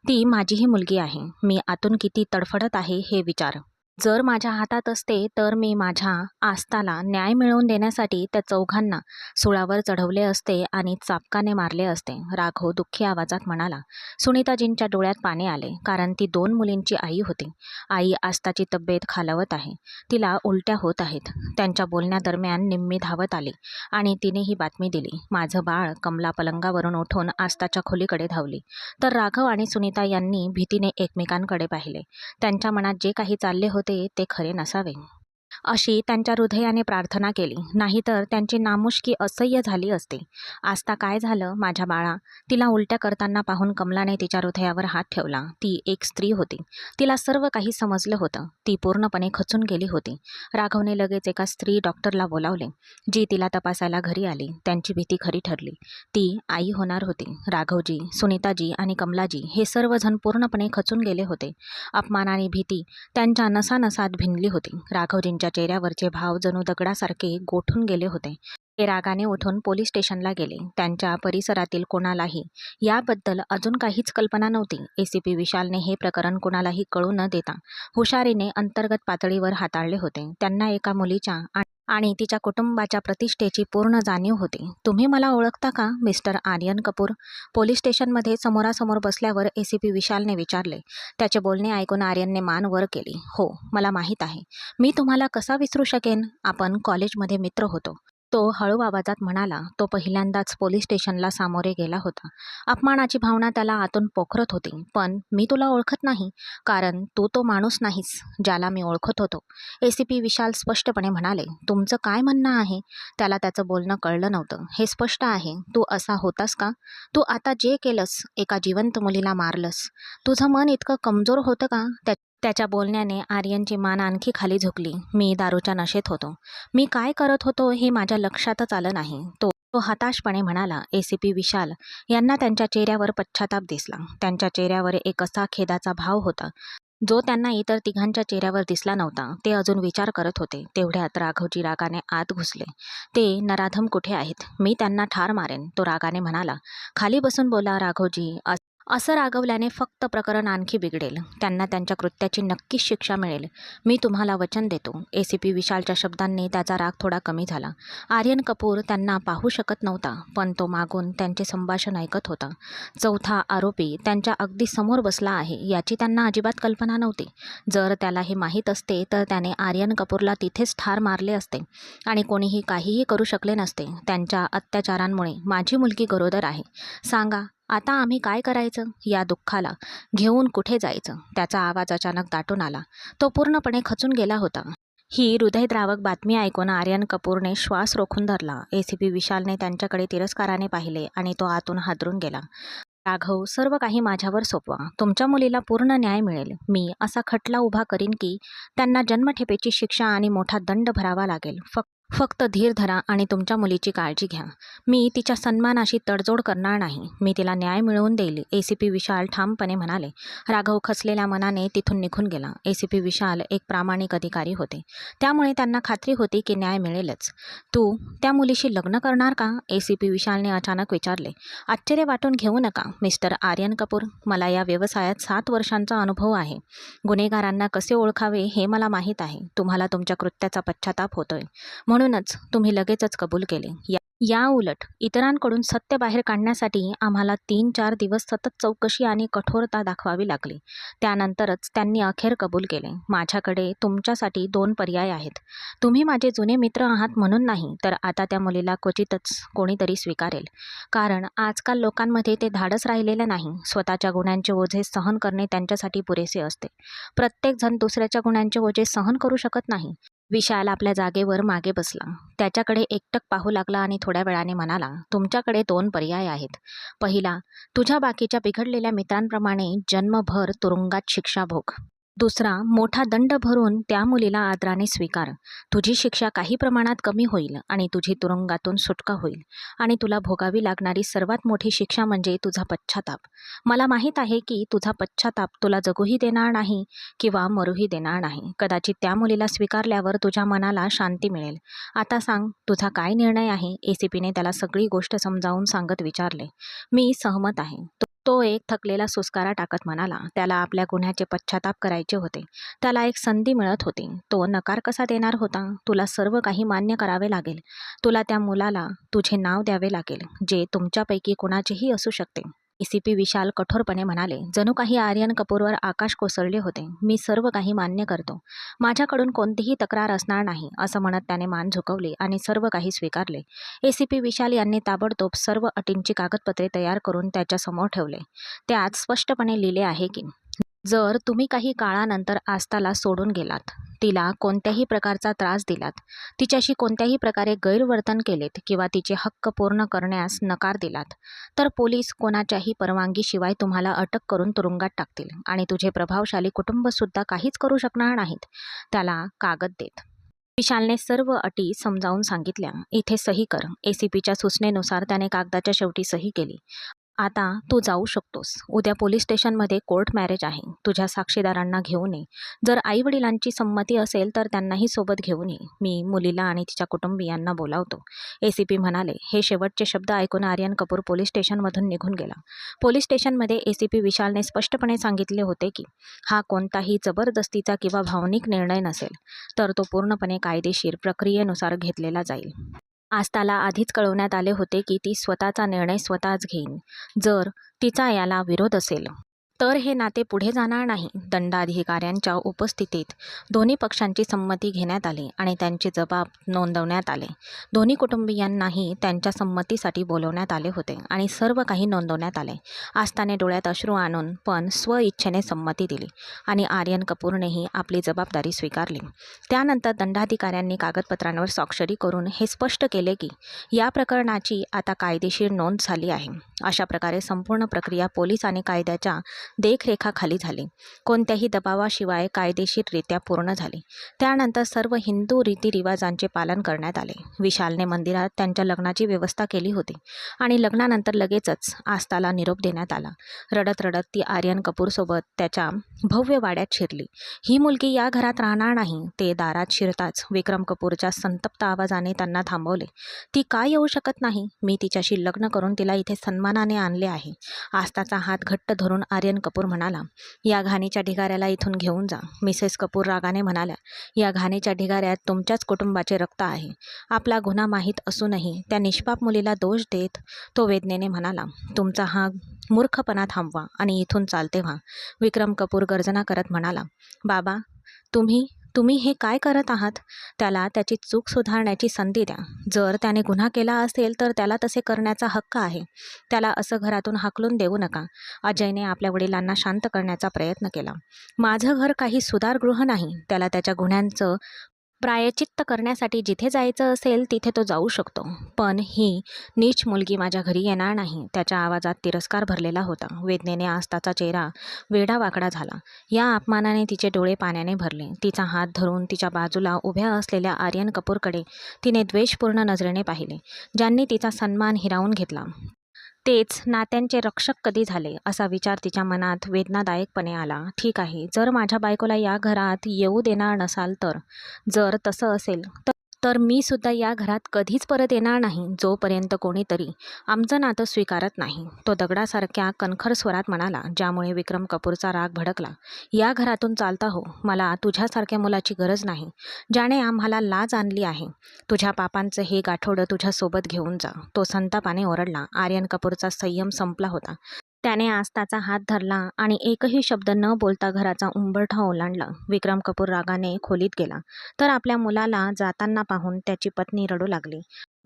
ती माझीही मुलगी आहे. मी आतून किती तडफडत आहे हे विचार. जर माझ्या हातात असते तर मी माझ्या आस्थाला न्याय मिळवून देण्यासाठी त्या चौघांना सुळावर चढवले असते आणि चाबकाने मारले असते." राघव दुःखी आवाजात म्हणाला. सुनीताजींच्या डोळ्यात पाणी आले, कारण ती 2 मुलींची आई होती. "आई, आस्थाची तब्येत खालावत आहे. तिला उलट्या होत आहेत." त्यांच्या बोलण्यादरम्यान निम्मी धावत आली आणि तिने ही बातमी दिली. "माझं बाळ." कमला पलंगावरून उठून आस्थाच्या खोलीकडे धावली, तर राघव आणि सुनीता यांनी भीतीने एकमेकांकडे पाहिले. त्यांच्या मनात जे काही चालले होते ते खरे नसावे. अशी त्यांच्या हृदयाने प्रार्थना केली, नाहीतर त्यांची नामुष्की असह्य झाली असती. आस्था काय झालं माझ्या बाळा? तिला उलट्या करताना पाहून कमलाने तिच्या हृदयावर हात ठेवला. ती एक स्त्री होती. तिला सर्व काही समजलं होतं. ती पूर्णपणे खचून गेली होती. राघवने लगेच एका स्त्री डॉक्टरला बोलावले, जी तिला तपासायला घरी आली. त्यांची भीती खरी ठरली. ती आई होणार होती. राघवजी, सुनीताजी आणि कमलाजी हे सर्वजण पूर्णपणे खचून गेले होते. अपमान आणि भीती त्यांच्या नसानसात भिनली होती. राघवजींच्या चेहऱ्यावरचे भाव जणू दगडासारखे गोठून गेले होते. ते रागाने उठून पोलीस स्टेशनला गेले. त्यांच्या परिसरातील कोणालाही याबद्दल अजून काहीच कल्पना नव्हती. एसीपी विशालने हे प्रकरण कोणालाही कळू न देता हुशारीने अंतर्गत पातळीवर हाताळले होते. त्यांना एका मुलीच्या आणि तिच्या कुटुंबाच्या प्रतिष्ठेची पूर्ण जाणीव होती. तुम्ही मला ओळखता का, मिस्टर आर्यन कपूर? पोलीस स्टेशनमध्ये समोरासमोर बसल्यावर एसीपी विशालने विचारले. त्याचे बोलणे ऐकून आर्यनने मान वर केली. हो, मला माहीत आहे. मी तुम्हाला कसा विसरू शकेन? आपण कॉलेजमध्ये मित्र होतो. तो हळू आवाजात म्हणाला. तो पहिल्यांदाच पोलीस स्टेशनला सामोरे गेला होता. अपमानाची भावना त्याला आतून पोखरत होती. पण मी तुला ओळखत नाही, कारण तू तो माणूस नाहीस ज्याला मी ओळखत होतो, एसीपी विशाल स्पष्टपणे म्हणाले. तुमचं काय म्हणणं आहे? त्याला त्याचं बोलणं कळलं नव्हतं. हे स्पष्ट आहे, तू असा होतास का? तू आता जे केलंस, एका जिवंत मुलीला मारलंस, तुझं मन इतकं कमजोर होतं का? त्याच्या बोलण्याने आर्यनची मान आणखी खाली झुकली. मी दारूच्या नशेत होतो. मी काय करत होतो हे माझ्या लक्षातच आलं नाही, तो तो हताशपणे म्हणाला. एसीपी विशाल यांना त्यांच्या चेहऱ्यावर पश्चाताप दिसला. त्यांच्या चेहऱ्यावर एक असा खेदाचा भाव होता जो त्यांना इतर तिघांच्या चेहऱ्यावर दिसला नव्हता. ते अजून विचार करत होते. तेवढ्यात राघवजी रागाने आत घुसले. ते नराधम कुठे आहेत? मी त्यांना ठार मारेन, तो रागाने म्हणाला. खाली बसून बोला राघवजी. असं रागवल्याने फक्त प्रकरण आणखी बिघडेल. त्यांना त्यांच्या कृत्याची नक्कीच शिक्षा मिळेल. मी तुम्हाला वचन देतो. एसीपी विशालच्या शब्दांनी त्याचा राग थोडा कमी झाला. आर्यन कपूर त्यांना पाहू शकत नव्हता, पण तो मागून त्यांचे संभाषण ऐकत होता. चौथा आरोपी त्यांच्या अगदी समोर बसला आहे याची त्यांना अजिबात कल्पना नव्हती. जर त्याला हे माहीत असते तर त्याने आर्यन कपूरला तिथेच ठार मारले असते आणि कोणीही काहीही करू शकले नसते. त्यांच्या अत्याचारांमुळे माझी मुलगी गरोदर आहे. सांगा, आता आम्ही काय करायचं? या दुःखाला घेऊन कुठे जायचं? त्याचा आवाज अचानक दाटून आला. तो पूर्णपणे खचून गेला होता. ही हृदयद्रावक बातमी ऐकून आर्यन कपूरने श्वास रोखून धरला. एसीपी विशालने त्यांच्याकडे तिरस्काराने पाहिले आणि तो आतून हादरून गेला. राघव, सर्व काही माझ्यावर सोपवा. तुमच्या मुलीला पूर्ण न्याय मिळेल. मी असा खटला उभा करीन की त्यांना जन्मठेपेची शिक्षा आणि मोठा दंड भरावा लागेल. फक्त धीर धरा आणि तुमच्या मुलीची काळजी घ्या. मी तिच्या सन्मानाशी तडजोड करणार नाही. मी तिला न्याय मिळवून देईल, एसीपी विशाल ठामपणे म्हणाले. राघव खचलेल्या मनाने तिथून निघून गेला. एसीपी विशाल एक प्रामाणिक अधिकारी होते, त्यामुळे त्यांना खात्री होती की न्याय मिळेलच. तू त्या मुलीशी लग्न करणार का? एसीपी विशालने अचानक विचारले. आश्चर्य वाटून घेऊ नका, मिस्टर आर्यन कपूर. मला या व्यवसायात 7 वर्षांचा अनुभव आहे. गुन्हेगारांना कसे ओळखावे हे मला माहीत आहे. तुम्हाला तुमच्या कृत्याचा पश्चाताप होतोय, म्हणूनच तुम्ही लगेचच कबूल केले. या उलट इतरांकडून सत्य बाहेर काढण्यासाठी आम्हाला 3-4 दिवस सतत चौकशी आणि कठोरता दाखवावी लागली. त्यानंतरच त्यांनी अखेर कबूल केले. माझ्याकडे तुमच्यासाठी 2 पर्याय आहेत. तुम्ही माझे जुने मित्र आहात म्हणून नाही, तर आता त्या मुलीला क्वचितच कोणीतरी स्वीकारेल. कारण आजकाल लोकांमध्ये ते धाडस राहिलेलं नाही. स्वतःच्या गुन्ह्यांचे ओझे सहन करणे त्यांच्यासाठी पुरेसे असते. प्रत्येकजण दुसऱ्याच्या गुन्ह्यांचे ओझे सहन करू शकत नाही. विशाल आपल्या जागेवर मागे बसला. त्याच्याकडे एकटक पाहू लागला आणि थोड्या वेळाने म्हणाला. तुमच्याकडे 2 पर्याय आहेत. पहिला, तुझ्या बाकीच्या बिघडलेल्या मित्रांप्रमाणे जन्मभर तुरुंगात शिक्षा भोग. दुसरा, मोठा दंड भरून त्या मुलीला आदराने स्वीकार. तुझी शिक्षा काही प्रमाणात कमी होईल आणि तुझी तुरुंगातून सुटका होईल. आणि तुला भोगावी लागणारी सर्वात मोठी शिक्षा म्हणजे तुझा पश्चाताप. मला माहीत आहे की तुझा पश्चाताप तुला जगूही देणार नाही किंवा मरूही देणार नाही. कदाचित त्या मुलीला स्वीकारल्यावर तुझ्या मनाला शांती मिळेल. आता सांग, तुझा काय निर्णय आहे? एसीपीने त्याला सगळी गोष्ट समजावून सांगत विचारले. मी सहमत आहे, तो एक थकलेला सुस्कारा टाकत म्हणाला. त्याला आपल्या गुन्ह्याचे पश्चाताप करायचे होते. त्याला एक संधी मिळत होती. तो नकार कसा देणार होता? तुला सर्व काही मान्य करावे लागेल. तुला त्या मुलाला तुझे नाव द्यावे लागेल, जे तुमच्यापैकी कोणाचेही असू शकते. एसीपी विशाल कठोरपणे म्हणाले. जणू काही आर्यन कपूरवर आकाश कोसळले होते. मी सर्व काही मान्य करतो. माझ्याकडून कोणतीही तक्रार असणार नाही, असं म्हणत त्याने मान झुकवली आणि सर्व काही स्वीकारले. एसीपी विशाल यांनी ताबडतोब सर्व अटींची कागदपत्रे तयार करून त्याच्यासमोर ठेवले. त्यात स्पष्टपणे लिहिले आहे की जर तुम्ही काही काळानंतर आस्थाला सोडून गेलात तिला कोणत्याही प्रकारचा त्रास दिलात, तिच्याशी कोणत्याही प्रकारे गैरवर्तन केलेत किंवा तिचे हक्क पूर्ण करण्यास नकार दिलात, तर पोलीस कोणाच्याही परवानगीशिवाय तुम्हाला अटक करून तुरुंगात टाकतील आणि तुझे प्रभावशाली कुटुंबसुद्धा काहीच करू शकणार नाहीत. त्याला कागद देत विशालने सर्व अटी समजावून सांगितल्या. इथे सही कर. एसीपीच्या सूचनेनुसार त्याने कागदाच्या शेवटी सही केली. आता तू जाऊ शकतोस. उद्या पोलीस स्टेशनमध्ये कोर्ट मॅरेज आहे. तुझ्या साक्षीदारांना घेऊन ये. जर आईवडिलांची संमती असेल तर त्यांनाही सोबत घेऊन ये. मी मुलीला आणि तिच्या कुटुंबियांना बोलावतो. एसीपी म्हणाले. हे शेवटचे शब्द ऐकून आर्यन कपूर पोलीस स्टेशनमधून निघून गेला. पोलीस स्टेशनमध्ये एसीपी विशालने स्पष्टपणे सांगितले होते की हा कोणताही जबरदस्तीचा किंवा भावनिक निर्णय नसेल, तर तो पूर्णपणे कायदेशीर प्रक्रियेनुसार घेतलेला जाईल. आस्थाला आधीच कळवण्यात आले होते की ती स्वतःचा निर्णय स्वतःच घेईन. जर तिचा याला विरोध असेल तर हे नाते पुढे जाणार नाही. दंडाधिकाऱ्यांच्या उपस्थितीत दोन्ही पक्षांची संमती घेण्यात आली आणि त्यांचे जबाब नोंदवण्यात आले. दोन्ही कुटुंबियांनाही त्यांच्या संमतीसाठी बोलवण्यात आले होते आणि सर्व काही नोंदवण्यात आले. आस्थाने डोळ्यात अश्रू आणून पण स्वइच्छेने संमती दिली आणि आर्यन कपूरनेही आपली जबाबदारी स्वीकारली. त्यानंतर दंडाधिकाऱ्यांनी कागदपत्रांवर स्वाक्षरी करून हे स्पष्ट केले की या प्रकरणाची आता कायदेशीर नोंद झाली आहे. अशा प्रकारे संपूर्ण प्रक्रिया पोलीस आणि कायद्याच्या देखरेखाखाली झाली. कोणत्याही दबावाशिवाय कायदेशीररित्या पूर्ण झाली. त्यानंतर सर्व हिंदू रीतिरिवाजांचे पालन करण्यात आले. विशालने मंदिरात त्यांच्या लग्नाची व्यवस्था केली होती आणि लग्नानंतर लगेचच आस्थाला निरोप देण्यात आला. रडत रडत ती आर्यन कपूरसोबत त्याच्या भव्य वाड्यात शिरली. ही मुलगी या घरात राहणार नाही. ते दारात शिरताच विक्रम कपूरच्या संतप्त आवाजाने त्यांना थांबवले. ती का येऊ शकत नाही? मी तिच्याशी लग्न करून तिला इथे सन्मानाने आणले आहे. आस्थाचा हात घट्ट धरून आर्यन कपूर म्हणाला. या घाणीच्या ढिगाऱ्याला इथून घेऊन जा. मिसेस कपूर रागाने म्हणाल्या. या घाणीच्या ढिगाऱ्यात तुमच्याच कुटुंबाचे रक्त आहे. आपला गुन्हा माहीत असूनही त्या निष्पाप मुलीला दोष देत तो वेदनेने म्हणाला. तुमचा हा मूर्खपणा थांबवा आणि इथून चालते व्हा. विक्रम कपूर गर्जना करत म्हणाला. बाबा, तुम्ही तुम्ही हे काय करत आहात? त्याला त्याची चूक सुधारण्याची संधी द्या. जर त्याने गुन्हा केला असेल तर त्याला तसे करण्याचा हक्क आहे. त्याला असं घरातून हाकलून देऊ नका. अजयने आपल्या वडिलांना शांत करण्याचा प्रयत्न केला. माझं घर काही सुधारगृह नाही. त्याला त्याच्या गुन्ह्यांचं प्रायश्चित्त करण्यासाठी जिथे जायचं असेल तिथे तो जाऊ शकतो. पण ही नीच मुलगी माझ्या घरी येणार नाही. त्याच्या आवाजात तिरस्कार भरलेला होता. वेदनेने आस्थाचा चेहरा वेडावाकडा झाला. या अपमानाने तिचे डोळे पाण्याने भरले. तिचा हात धरून तिच्या बाजूला उभ्या असलेल्या आर्यन कपूरकडे तिने द्वेषपूर्ण नजरेने पाहिले. ज्यांनी तिचा सन्मान हिरावून घेतला तेच नात्यांचे रक्षक कधी झाले असा विचार तिच्या मनात वेदनादायकपणे आला. ठीक आहे, जर माझ्या बायकोला या घरात येऊ देणार नसाल तर, जर तसं असेल तर मी सुद्धा या घरात कधीच परत येणार नाही जोपर्यंत कोणीतरी आमचं नातं स्वीकारत नाही. तो दगडासारख्या कणखर स्वरात म्हणाला, ज्यामुळे विक्रम कपूरचा राग भडकला. या घरातून चालता हो. मला तुझ्यासारख्या मुलाची गरज नाही, ज्याने आम्हाला लाज आणली आहे. तुझ्या पापांचं हे गाठोडं तुझ्यासोबत घेऊन जा. तो संतापाने ओरडला. आर्यन कपूरचा संयम संपला होता. त्याने आस्थाचा हात धरला आणि एकही शब्द न बोलता घराचा उंबरठा ओलांडला. विक्रम कपूर रागाने खोलीत गेला तर आपल्या मुलाला जाताना पाहून त्याची पत्नी रडू लागली.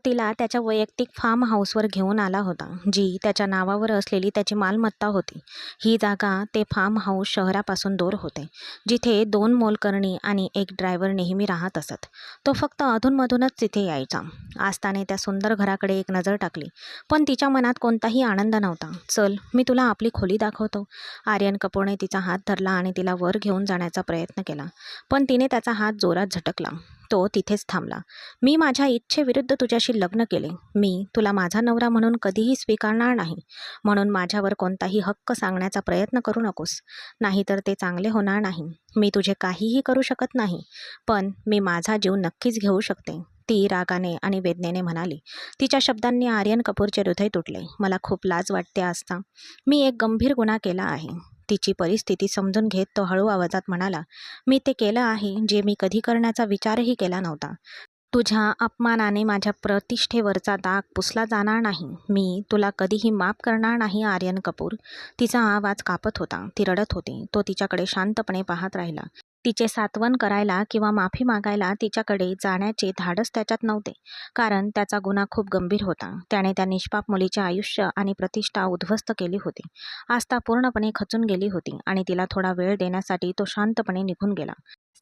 तिला त्याच्या वैयक्तिक फार्म हाऊसवर घेऊन आला होता, जी त्याच्या नावावर असलेली त्याची मालमत्ता होती. ही जागा ते फार्म हाऊस शहरापासून दूर होते, जिथे 2 मोलकरणी आणि एक ड्रायव्हर नेहमी राहत असत. तो फक्त अधूनमधूनच तिथे यायचा. आस्थाने त्या सुंदर घराकडे एक नजर टाकली, पण तिच्या मनात कोणताही आनंद नव्हता. चल, मी तुला आपली खोली दाखवतो. आर्यन कपूरने तिचा हात धरला आणि तिला वर घेऊन जाण्याचा प्रयत्न केला, पण तिने त्याचा हात जोरात झटकला. तो तिथेच थांबला. मी माझ्या इच्छेविरुद्ध तुझ्याशी लग्न केले. मी तुला माझा नवरा म्हणून कधीही स्वीकारणार नाही. म्हणून माझ्यावर कोणताही हक्क सांगण्याचा प्रयत्न करू नकोस. नाहीतर ते चांगले होणार नाही. मी तुझे काहीही करू शकत नाही, पण मी माझा जीव नक्कीच घेऊ शकते. ती रागाने आणि वेदनेने म्हणाली. तिच्या शब्दांनी आर्यन कपूरचे हृदय तुटले. मला खूप लाज वाटते आस्था. मी एक गंभीर गुन्हा केला आहे. तिची परिस्थिती समजून घेत तो हळू आवाजात म्हणाला. मी ते केलं आहे जे मी कधी करण्याचा विचारही केला नव्हता. तुझ्या अपमानाने माझ्या प्रतिष्ठेवरचा दाग पुसला जाणार नाही. मी तुला कधीही माफ करणार नाही आर्यन कपूर. तिचा आवाज कापत होता. ती रडत होती. तो तिच्याकडे शांतपणे पाहत राहिला. तिचे सांत्वन करायला किंवा माफी मागायला तिच्याकडे जाण्याचे धाडस त्याच्यात नव्हते, कारण त्याचा गुन्हा खूप गंभीर होता. त्याने त्या निष्पाप मुलीचे आयुष्य आणि प्रतिष्ठा उद्ध्वस्त केली होती. आस्था पूर्णपणे खचून गेली होती आणि तिला थोडा वेळ देण्यासाठी तो शांतपणे निघून गेला.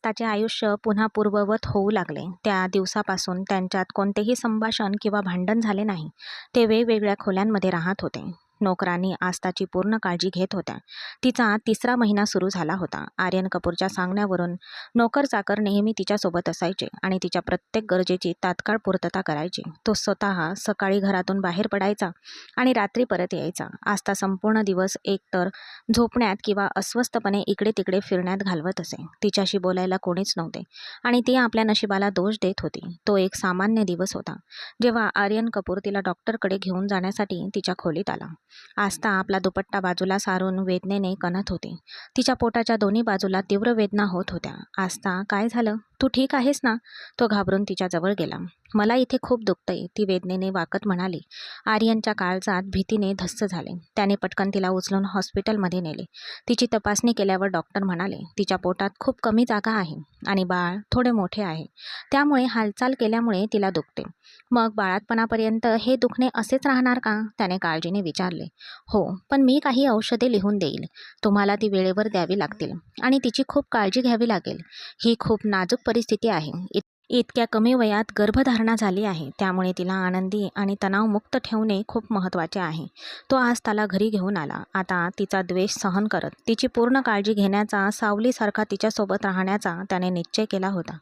आस्थाचे आयुष्य पुन्हा पूर्ववत होऊ लागले. त्या दिवसापासून त्यांच्यात कोणतेही संभाषण किंवा भांडण झाले नाही. ते वेगवेगळ्या खोल्यांमध्ये राहत होते. नोकरांनी आस्थाची पूर्ण काळजी घेत होत्या. तिचा 3रा महिना सुरू झाला होता. आर्यन कपूरच्या सांगण्यावरून नोकर चाकर नेहमी तिच्यासोबत असायचे आणि तिच्या प्रत्येक गरजेची तात्काळ पूर्तता करायची. तो स्वतः सकाळी घरातून बाहेर पडायचा आणि रात्री परत यायचा. आस्था संपूर्ण दिवस एकतर झोपण्यात किंवा अस्वस्थपणे इकडे तिकडे फिरण्यात घालवत असे. तिच्याशी बोलायला कोणीच नव्हते आणि ती आपल्या नशिबाला दोष देत होती. तो एक सामान्य दिवस होता जेव्हा आर्यन कपूर तिला डॉक्टरकडे घेऊन जाण्यासाठी तिच्या खोलीत आला. आस्था आपला दुपट्टा बाजूला सारून वेदनेने कणत होती. तिच्या पोटाच्या दोन्ही बाजूला तीव्र वेदना होत होत्या. आस्था, काय झालं? तू ठीक आहेस ना? तो घाबरून तिच्या जवळ गेला. मला इथे खूप दुखतंय, ती वेदनेने वाकत म्हणाली. आर्यनच्या काळजात भीतीने धस्स झाले. त्याने पटकन तिला उचलून हॉस्पिटलमध्ये नेले. तिची तपासणी केल्यावर डॉक्टर म्हणाले, तिच्या पोटात खूप कमी जागा आहे आणि बाळ थोडे मोठे आहे. त्यामुळे हालचाल केल्यामुळे तिला दुखते. मग बाळातपणापर्यंत हे दुखणे असेच राहणार का? त्याने काळजीने विचारले. हो, पण मी काही औषधे लिहून देईल. तुम्हाला ती वेळेवर द्यावी लागतील आणि तिची खूप काळजी घ्यावी लागेल. ही खूप नाजूक परिस्थिती आहे. इतक्या कमी वयात गर्भधारणा झाली आहे. त्यामुळे तिला आनंदी आणि तणावमुक्त ठेवणे खूप महत्त्वाचे आहे. तो आज त्याला घरी घेऊन आला. आता तिचा द्वेष सहन करत तिची पूर्ण काळजी घेण्याचा, सावलीसारखा तिच्यासोबत राहण्याचा त्याने निश्चय केला होता.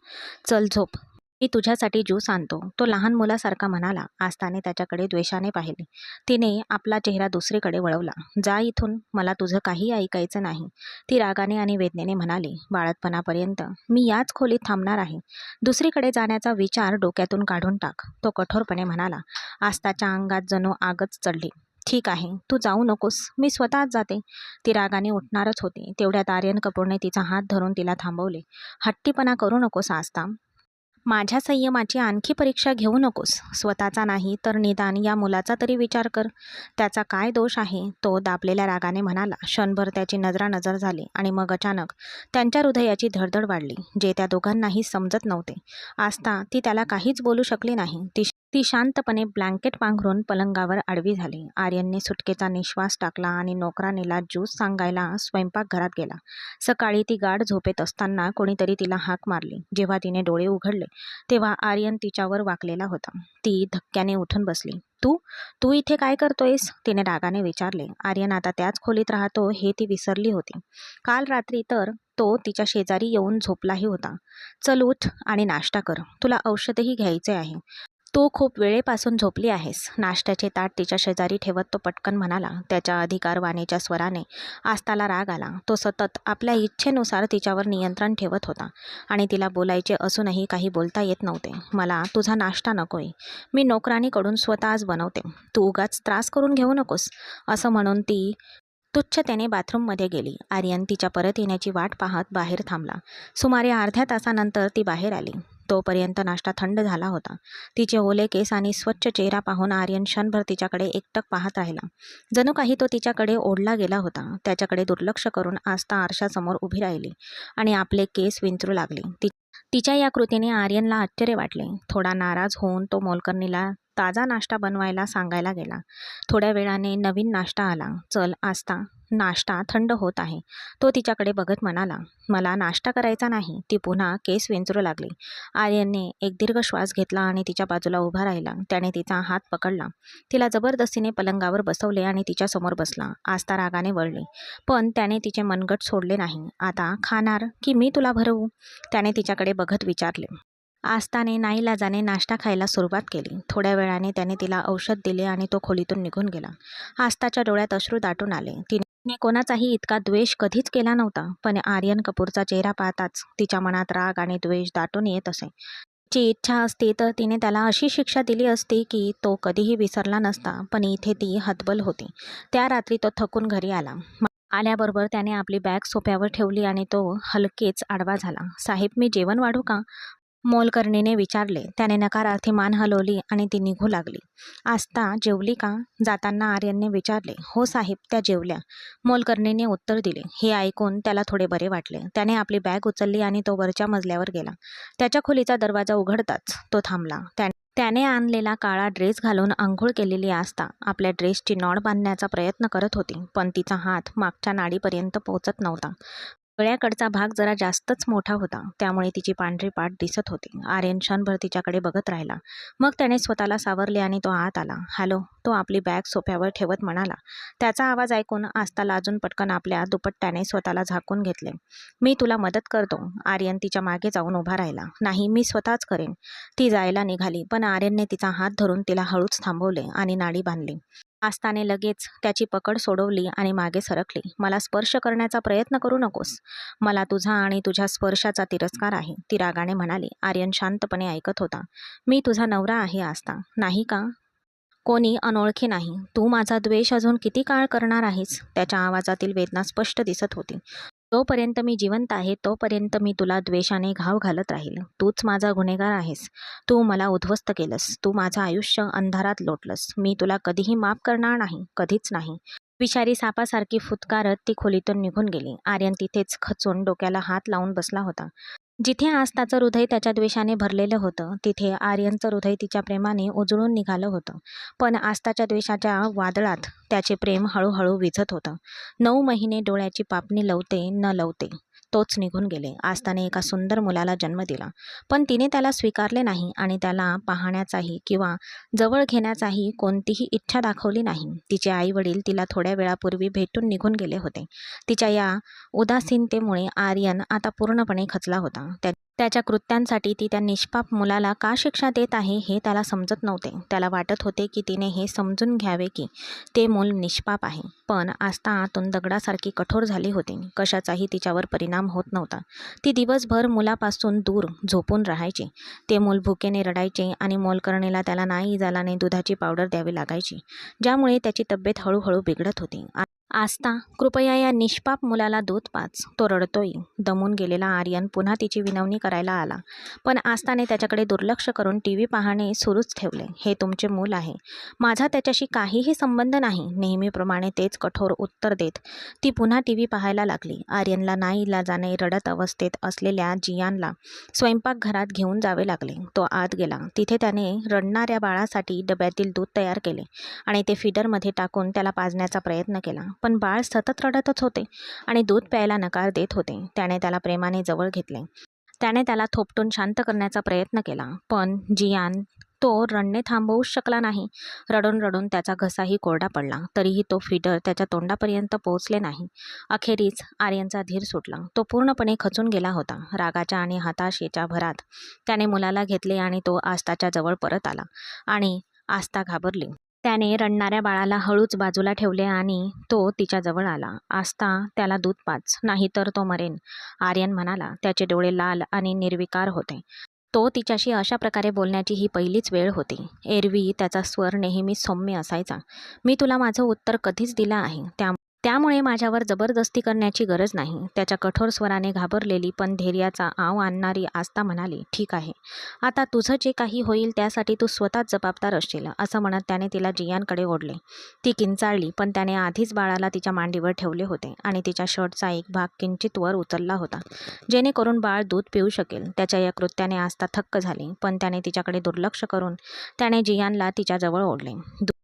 चल झोप, मी तुझ्यासाठी ज्यूस आणतो, तो लहान मुलासारखा म्हणाला. आस्थाने त्याच्याकडे द्वेषाने पाहिले. तिने आपला चेहरा दुसरीकडे वळवला. जा इथून, मला तुझं काही ऐकायचं नाही, ती रागाने आणि वेदनेने म्हणाली. बाळतपणापर्यंत मी याच खोलीत थांबणार आहे. दुसरीकडे जाण्याचा विचार डोक्यातून काढून टाक, तो कठोरपणे म्हणाला. आस्थाच्या अंगात जणू आगच चढली. ठीक आहे, तू जाऊ नकोस, मी स्वतःच जाते. ती रागाने उठणारच होती. तेवढ्यात आर्यन कपूरने तिचा हात धरून तिला थांबवले. हट्टीपणा करू नकोस आस्था. माझ्या संयमाची आणखी परीक्षा घेऊ नकोस. स्वतःचा नाही तर निदान या मुलाचा तरी विचार कर. त्याचा काय दोष आहे? तो दाबलेल्या रागाने म्हणाला. क्षणभर त्याची नजरानजर झाली आणि मग अचानक त्यांच्या हृदयाची धडधड वाढली, जे त्या दोघांनाही समजत नव्हते. आस्था, ती त्याला काहीच बोलू शकली नाही. ती शांतपणे ब्लँकेट पांघरून पलंगावर आडवी झाली. आर्यनने सुटकेचा निश्वास टाकला आणि नोकरानीला ज्यूस सांगायला स्वयंपाकघरात गेला. सकाळी ती गाढ झोपेत असताना कोणीतरी तिला हाक मारली. जेव्हा तिने डोळे उघडले तेव्हा आर्यन तिच्यावर वाकलेला होता. ती धक्क्याने उठून बसली. तू तू इथे काय करतोयस? तिने रागाने विचारले. आर्यन आता त्याच खोलीत राहतो हे ती विसरली होती. काल रात्री तर तो तिच्या शेजारी येऊन झोपलाही होता. चल उठ आणि नाश्ता कर, तुला औषधही घ्यायचे आहे. तू खूप वेळेपासून झोपली आहेस. नाश्त्याचे ताट तिच्या शेजारी ठेवत तो पटकन म्हणाला. त्याच्या अधिकारवाणीच्या स्वराने आस्थाला राग आला. तो सतत आपल्या इच्छेनुसार तिच्यावर नियंत्रण ठेवत होता आणि तिला बोलायचे असूनही काही बोलता येत नव्हते. मला तुझा नाश्ता नकोय, मी नोकरानीकडून स्वतःच बनवते, तू उगाच त्रास करून घेऊ नकोस, असं म्हणून ती तुच्छतेने बाथरूममध्ये गेली. आर्यन तिच्या परत येण्याची वाट पाहत बाहेर थांबला. सुमारे अर्ध्या तासानंतर ती बाहेर आली. तोपर्यंत नाश्ता थंड झाला होता. तिचे ओले केस आणि स्वच्छ चेहरा पाहून आर्यन क्षणभर तिच्याकडे एकटक पाहत राहिला. जणू काही तो तिच्याकडे ओढला गेला होता. त्याच्याकडे दुर्लक्ष करून आस्था आरशासमोर उभी राहिली आणि आपले केस विंचरू लागली. तिच्या या कृतीने आर्यनला आश्चर्य वाटले. थोडा नाराज होऊन तो मोलकरणीला ताजा नाश्ता बनवायला सांगायला गेला. थोड्या वेळाने नवीन नाश्ता आला. चल आस्था, नाश्ता थंड होत आहे, तो तिच्याकडे बघत म्हणाला. मला नाश्ता करायचा नाही, ती पुन्हा केस विंचरू लागली. आर्यनने एक दीर्घ श्वास घेतला आणि तिच्या बाजूला उभा राहिला. त्याने तिचा हात पकडला, तिला जबरदस्तीने पलंगावर बसवले आणि तिच्यासमोर बसला. आस्था रागाने वळली, पण त्याने तिचे मनगट सोडले नाही. आता खाणार की मी तुला भरवू? त्याने तिच्याकडे बघत विचारले. आस्थाने नाईलाजाने नाश्ता खायला सुरुवात केली. थोड्या वेळाने त्याने तिला औषध दिले आणि तो खोलीतून निघून गेला. आस्थाच्या डोळ्यात अश्रू दाटून आले. तिने कोणाचाही इतका द्वेष कधीच केला नव्हता, पण आर्यन कपूरचा चेहरा पाहताच तिच्या मनात राग आणि द्वेष दाटून येत असे. ची इच्छा असती तर तिने त्याला अशी शिक्षा दिली असती की तो कधीही विसरला नसता, पण इथे ती हतबल होती. त्या रात्री तो थकून घरी आला. आल्याबरोबर त्याने आपली बॅग सोफ्यावर ठेवली आणि तो हलकेच आडवा झाला. साहेब, मी जेवण वाढू का? मोलकरणीने विचारले. त्याने नकारार्थी मान हलवली आणि ती निघू लागली. आस्था, जेवली का? जाताना आर्यनने विचारले. हो साहेब, त्या जेवल्या, मोलकरणीने उत्तर दिले. हे ऐकून त्याला थोडे बरे वाटले. त्याने आपली बॅग उचलली आणि तो वरच्या मजल्यावर गेला. त्याच्या खोलीचा दरवाजा उघडताच तो थांबला. त्याने आणलेला काळा ड्रेस घालून आंघोळ केलेली आस्था आपल्या ड्रेसची नॉड बांधण्याचा प्रयत्न करत होती, पण तिचा हात मागच्या नाडीपर्यंत पोहोचत नव्हता. गळ्याकडचा भाग जरा जास्तच मोठा होता, त्यामुळे तिची पांढरी पाठ दिसत होती. आर्यन क्षणभर तिच्याकडे बघत राहिला. मग त्याने स्वतःला सावरले आणि तो आत आला. हॅलो, तो आपली बॅग सोफ्यावर ठेवत म्हणाला. त्याचा आवाज ऐकून आस्था लाजून पटकन आपल्या दुपट्ट्याने स्वतःला झाकून घेतले. मी तुला मदत करतो. आर्यन तिच्या मागे जाऊन उभा राहिला. नाही, मी स्वतःच करेन. ती जायला निघाली, पण आर्यनने तिचा हात धरून तिला हळूच थांबवले आणि नाडी बांधली. आस्थाने लगेच त्याची पकड सोडवली आणि मागे सरकली. मला स्पर्श करण्याचा प्रयत्न करू नकोस. मला तुझा आणि तुझ्या स्पर्शाचा तिरस्कार आहे, ती रागाने म्हणाली. आर्यन शांतपणे ऐकत होता. मी तुझा नवरा आहे आस्था, नाही का? कोणी अनोळखी नाही. तू माझा द्वेष अजून किती काळ करणार आहेस? त्याच्या आवाजातील वेदना स्पष्ट दिसत होती. जोपर्यंत मी जिवंत आहे तोपर्यंत मी तुला द्वेषाने घाव घालत राहील. तूच माझा गुन्हेगार आहेस. तू मला उद्ध्वस्त केलंस. तू माझं आयुष्य अंधारात लोटलंस. मी तुला कधीही माफ करणार नाही, कधीच नाही. विषारी सापासारखी फुटकारत ती खोलीतून निघून गेली. आर्यन तिथेच खचून डोक्याला हात लावून बसला होता. जिथे आस्थाचं हृदय त्याच्या द्वेषाने भरलेलं होतं, तिथे आर्यनचं हृदय तिच्या प्रेमाने उजळून निघालं होतं. पण आस्थाच्या द्वेषाच्या वादळात त्याचे प्रेम हळूहळू विझत होतं. 9 महिने डोळ्याची पापणी लवते न लवते तोच निघून गेले. आस्थाने एका सुंदर मुलाला जन्म दिला, पण तिने त्याला स्वीकारले नाही आणि त्याला पाहण्याचाही किंवा जवळ घेण्याचाही कोणतीही इच्छा दाखवली नाही. तिचे आई वडील तिला थोड्या वेळापूर्वी भेटून निघून गेले होते. तिच्या या उदासीनतेमुळे आर्यन आता पूर्णपणे खचला होता. त्याच्या कृत्यांसाठी ती त्या निष्पाप मुलाला का शिक्षा देत आहे हे त्याला समजत नव्हते. त्याला वाटत होते की तिने हे समजून घ्यावे की ते मूल निष्पाप आहे. पण आस्था आतून दगडासारखी कठोर झाली होती. कशाचाही तिच्यावर परिणाम होत नव्हता. ती दिवसभर मुलापासून दूर झोपून राहायची. ते मूल भुकेने रडायचे आणि मोलकरणीला त्याला नाईलाजाने दुधाची पावडर द्यावी लागायची, ज्यामुळे त्याची तब्येत हळूहळू बिघडत होती. आस्था, कृपया या निष्पाप मुलाला दूध पाज, तो रडतोय. दमून गेलेला आर्यन पुन्हा तिची विनवणी करायला आला, पण आस्थाने त्याच्याकडे दुर्लक्ष करून टीव्ही पाहणे सुरूच ठेवले. हे तुमचे मूल आहे, माझा त्याच्याशी काहीही संबंध नाही. नेहमीप्रमाणे तेच कठोर उत्तर देत ती पुन्हा टीव्ही पाहायला लागली. आर्यनला नाईलाजाने रडत अवस्थेत असलेल्या जियानला स्वयंपाकघरात घेऊन जावे लागले. तो आत गेला. तिथे त्याने रडणाऱ्या बाळासाठी डब्यातील दूध तयार केले आणि ते फीडरमध्ये टाकून त्याला पाजण्याचा प्रयत्न केला. पण बाळ सतत रडतच होते आणि दूध प्यायला नकार देत होते. त्याने त्याला प्रेमाने जवळ घेतले. त्याने त्याला थोपटून शांत करण्याचा प्रयत्न केला, पण जियान तो रडणे थांबवूच शकला नाही. रडून रडून त्याचा घसाही कोरडा पडला, तरीही तो फीडर त्याच्या तोंडापर्यंत पोहोचले नाही. अखेरीस आर्यनचा धीर सुटला. तो पूर्णपणे खचून गेला होता. रागाच्या आणि हताशेच्या भरात त्याने मुलाला घेतले आणि तो आस्थाच्या जवळ परत आला आणि आस्था घाबरली. त्याने रडणाऱ्या बाळाला हळूच बाजूला ठेवले आणि तो तिच्याजवळ आला. आस्था, त्याला दूध पाज, नाहीतर तो मरेन, आर्यन म्हणाला. त्याचे डोळे लाल आणि निर्विकार होते. तो तिच्याशी अशा प्रकारे बोलण्याची ही पहिलीच वेळ होती. एरवी त्याचा स्वर नेहमी सौम्य असायचा. मी तुला माझं उत्तर कधीच दिलं आहे, त्यामुळे माझ्यावर जबरदस्ती करण्याची गरज नाही. त्याच्या कठोर स्वराने घाबरलेली पण धैर्याचा आव आणणारी आस्था म्हणाली. ठीक आहे, आता तुझं जे काही होईल त्यासाठी तू स्वतःच जबाबदार असशील, असं म्हणत त्याने तिला जियानकडे ओढले. ती किंचाळली, पण त्याने आधीच बाळाला तिच्या मांडीवर ठेवले होते आणि तिच्या शर्टचा एक भाग किंचित वर उचलला होता, जेणेकरून बाळ दूध पिऊ शकेल. त्याच्या या कृत्याने आस्था थक्क झाली, पण त्याने तिच्याकडे दुर्लक्ष करून त्याने जियानला तिच्याजवळ ओढले.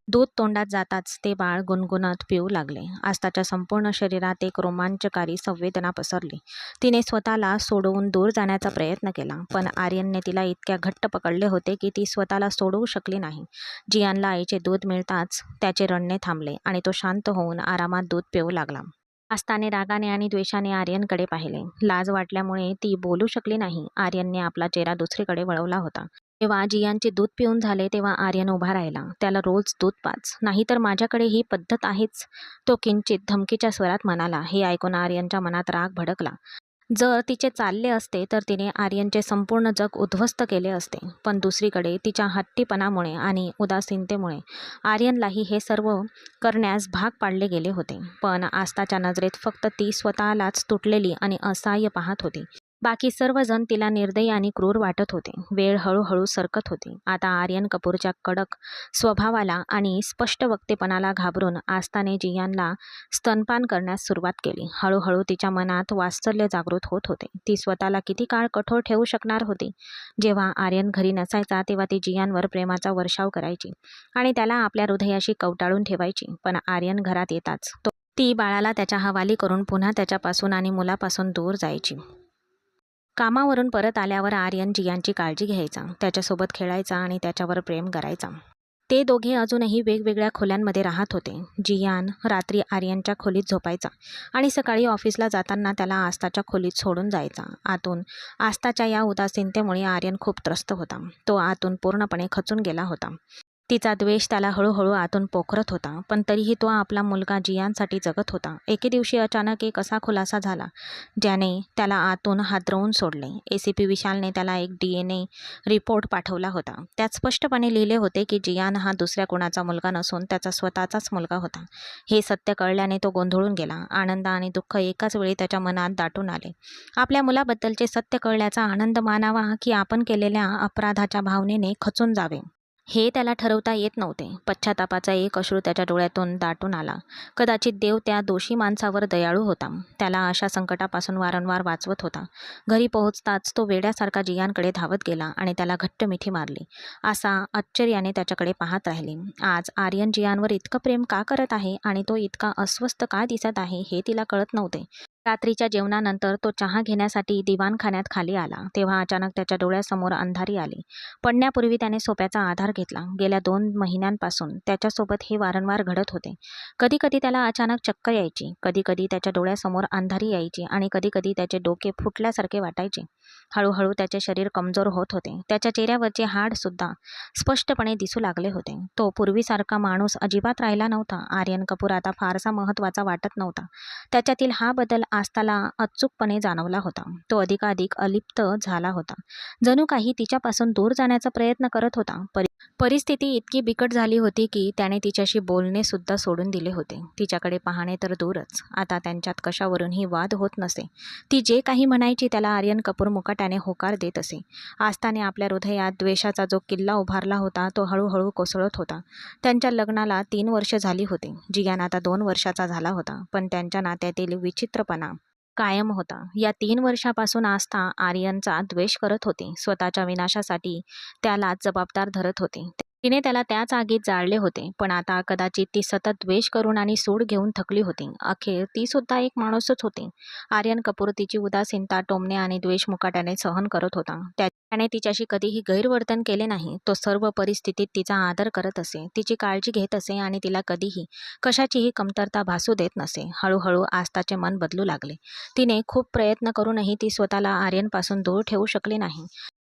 दूध तोंडात जाताच ते बाळ गुणगुणत पिऊ लागले. आस्थाच्या संपूर्ण शरीरात एक रोमांचकारी संवेदना पसरली. तिने स्वतःला सोडवून दूर जाण्याचा प्रयत्न केला, पण आर्यनने तिला इतक्या घट्ट पकडले होते की ती स्वतःला सोडवू शकली नाही. जियानला आईचे दूध मिळताच त्याचे रडणे थांबले आणि तो शांत होऊन आरामात दूध पिऊ लागला. आस्थाने रागाने आणि द्वेषाने आर्यनकडे पाहिले. लाज वाटल्यामुळे ती बोलू शकली नाही. आर्यनने आपला चेहरा दुसरीकडे वळवला होता. जेव्हा जियानचे दूध पिऊन झाले तेव्हा आर्यन उभा राहिला. त्याला रोज दूध पाज, नाहीतर माझ्याकडे ही पद्धत आहेच, तो किंचित धमकीच्या स्वरात म्हणाला. हे ऐकून आर्यनच्या मनात राग भडकला. जर तिचे चालले असते तर तिने आर्यनचे संपूर्ण जग उद्ध्वस्त केले असते, पण दुसरीकडे तिच्या हट्टीपणामुळे आणि उदासीनतेमुळे आर्यनलाही हे सर्व करण्यास भाग पाडले गेले होते. पण आस्थाच्या नजरेत फक्त ती स्वतःलाच तुटलेली आणि असहाय्य पाहत होती. बाकी सर्वजण तिला निर्दयी आणि क्रूर वाटत होते. वेळ हळूहळू सरकत होती. आता आर्यन कपूरच्या कडक स्वभावाला आणि स्पष्ट वक्तेपणाला घाबरून आस्थाने जियानला स्तनपान करण्यास सुरुवात केली. हळूहळू तिच्या मनात वात्सल्य जागृत होत होते. ती स्वतःला किती काळ कठोर ठेवू शकणार होती? जेव्हा आर्यन घरी नसायचा तेव्हा ती जियानवर प्रेमाचा वर्षाव करायची आणि त्याला आपल्या हृदयाशी कवटाळून ठेवायची. पण आर्यन घरात येताच ती बाळाला त्याच्या हवाली करून पुन्हा त्याच्यापासून आणि मुलापासून दूर जायची. कामावरून परत आल्यावर आर्यन जियानची काळजी घ्यायचा, त्याच्यासोबत खेळायचा आणि त्याच्यावर प्रेम करायचा. ते दोघे अजूनही वेगवेगळ्या खोल्यांमध्ये राहत होते. जियान रात्री आर्यनच्या खोलीत झोपायचा आणि सकाळी ऑफिसला जाताना त्याला आस्थाच्या खोलीत सोडून जायचा. आतून आस्थाच्या या उदासीनतेमुळे आर्यन खूप त्रस्त होता. तो आतून पूर्णपणे खचून गेला होता. तिचा द्वेष त्याला हळूहळू आतून पोखरत होता, पण तरीही तो आपला मुलगा जियानसाठी जगत होता. एके दिवशी अचानक एक असा खुलासा झाला ज्याने त्याला आतून हादरवून सोडले. ACP विशालने त्याला एक DNA रिपोर्ट पाठवला होता. त्यात स्पष्टपणे लिहिले होते की जियान हा दुसऱ्या कोणाचा मुलगा नसून त्याचा स्वतःचाच मुलगा होता. हे सत्य कळल्याने तो गोंधळून गेला. आनंद आणि दुःख एकाच वेळी त्याच्या मनात दाटून आले. आपल्या मुलाबद्दलचे सत्य कळल्याचा आनंद मानावा की आपण केलेल्या अपराधाच्या भावनेने खचून जावे, हे त्याला ठरवता येत नव्हते. पश्चातापाचा एक अश्रू त्याच्या डोळ्यातून दाटून आला. कदाचित देव त्या दोषी माणसावर दयाळू होता. त्याला अशा संकटापासून वारंवार वाचवत होता. घरी पोहोचताच तो वेड्यासारखा जियानकडे धावत गेला आणि त्याला घट्ट मिठी मारली. आशा आश्चर्याने त्याच्याकडे पाहत राहिली. आज आर्यन जियानवर इतकं प्रेम का करत आहे आणि तो इतका अस्वस्थ का दिसत आहे हे तिला कळत नव्हते. रात्रीच्या जेवणानंतर तो चहा घेण्यासाठी दिवाणखान्यात खाली आला तेव्हा अचानक त्याच्या डोळ्यासमोर अंधारी आली. पडण्यापूर्वी त्याने सोप्याचा आधार घेतला. गेल्या 2 महिन्यांपासून त्याच्यासोबत हे वारंवार घडत होते. कधी कधी त्याला अचानक चक्कर यायची, कधी कधी त्याच्या डोळ्यासमोर अंधारी यायची आणि कधी कधी त्याचे डोके फुटल्यासारखे वाटायचे. हळूहळू त्याचे शरीर कमजोर होत होते. त्याच्या चेहऱ्यावरचे हाड सुद्धा स्पष्टपणे दिसू लागले होते. तो पूर्वीसारखा माणूस अजिबात राहिला नव्हता. आर्यन कपूर आता फारसा महत्त्वाचा वाटत नव्हता. त्याच्यातील हा बदल आस्थाला अचूकपणे जाणवला होता. तो अधिकाधिक अलिप्त झाला होता, जणू काही तिच्यापासून दूर जाण्याचा प्रयत्न करत होता. परिस्थिती इतकी बिकट झाली होती की त्याने तिच्याशी बोलणे सुद्धा सोडून दिले होते. तिच्याकडे पाहणे तर दूरच. आता त्यांच्यात कशावरूनही वाद होत नसे. ती जे काही म्हणायची त्याला आर्यन कपूर मुकाट्याने होकार देत असे. आस्थाने आपल्या हृदयात द्वेषाचा जो किल्ला उभारला होता तो हळूहळू कोसळत होता. त्यांच्या लग्नाला 3 वर्ष झाली होती. जियान आता 2 वर्षाचा झाला होता, पण त्यांच्या नात्यातील विचित्रपणा कायम होता. या 3 वर्षापासून आस्था आर्यनचा द्वेष करत होती. स्वतःच्या विनाशासाठी त्याला जबाबदार धरत होती. तिने त्याला त्याच आगीत जाळले होते, पण आता कदाचित ती सतत द्वेष करून आणि सूड घेऊन थकली होती. अखेर ती सुद्धा एक माणूसच होती. आर्यन कपूर तिची उदासीनता, टोमणे आणि द्वेष मुकाट्याने सहन करत होता. त्याने तिच्याशी कधीही गैरवर्तन केले नाही. तो सर्व परिस्थितीत तिचा आदर करत असे, तिची काळजी घेत असे आणि तिला कधीही कशाचीही कमतरता भासू देत नसे. हळूहळू आस्थाचे मन बदलू लागले. तिने खूप प्रयत्न करूनही ती स्वतःला आर्यनपासून दूर ठेवू शकली नाही.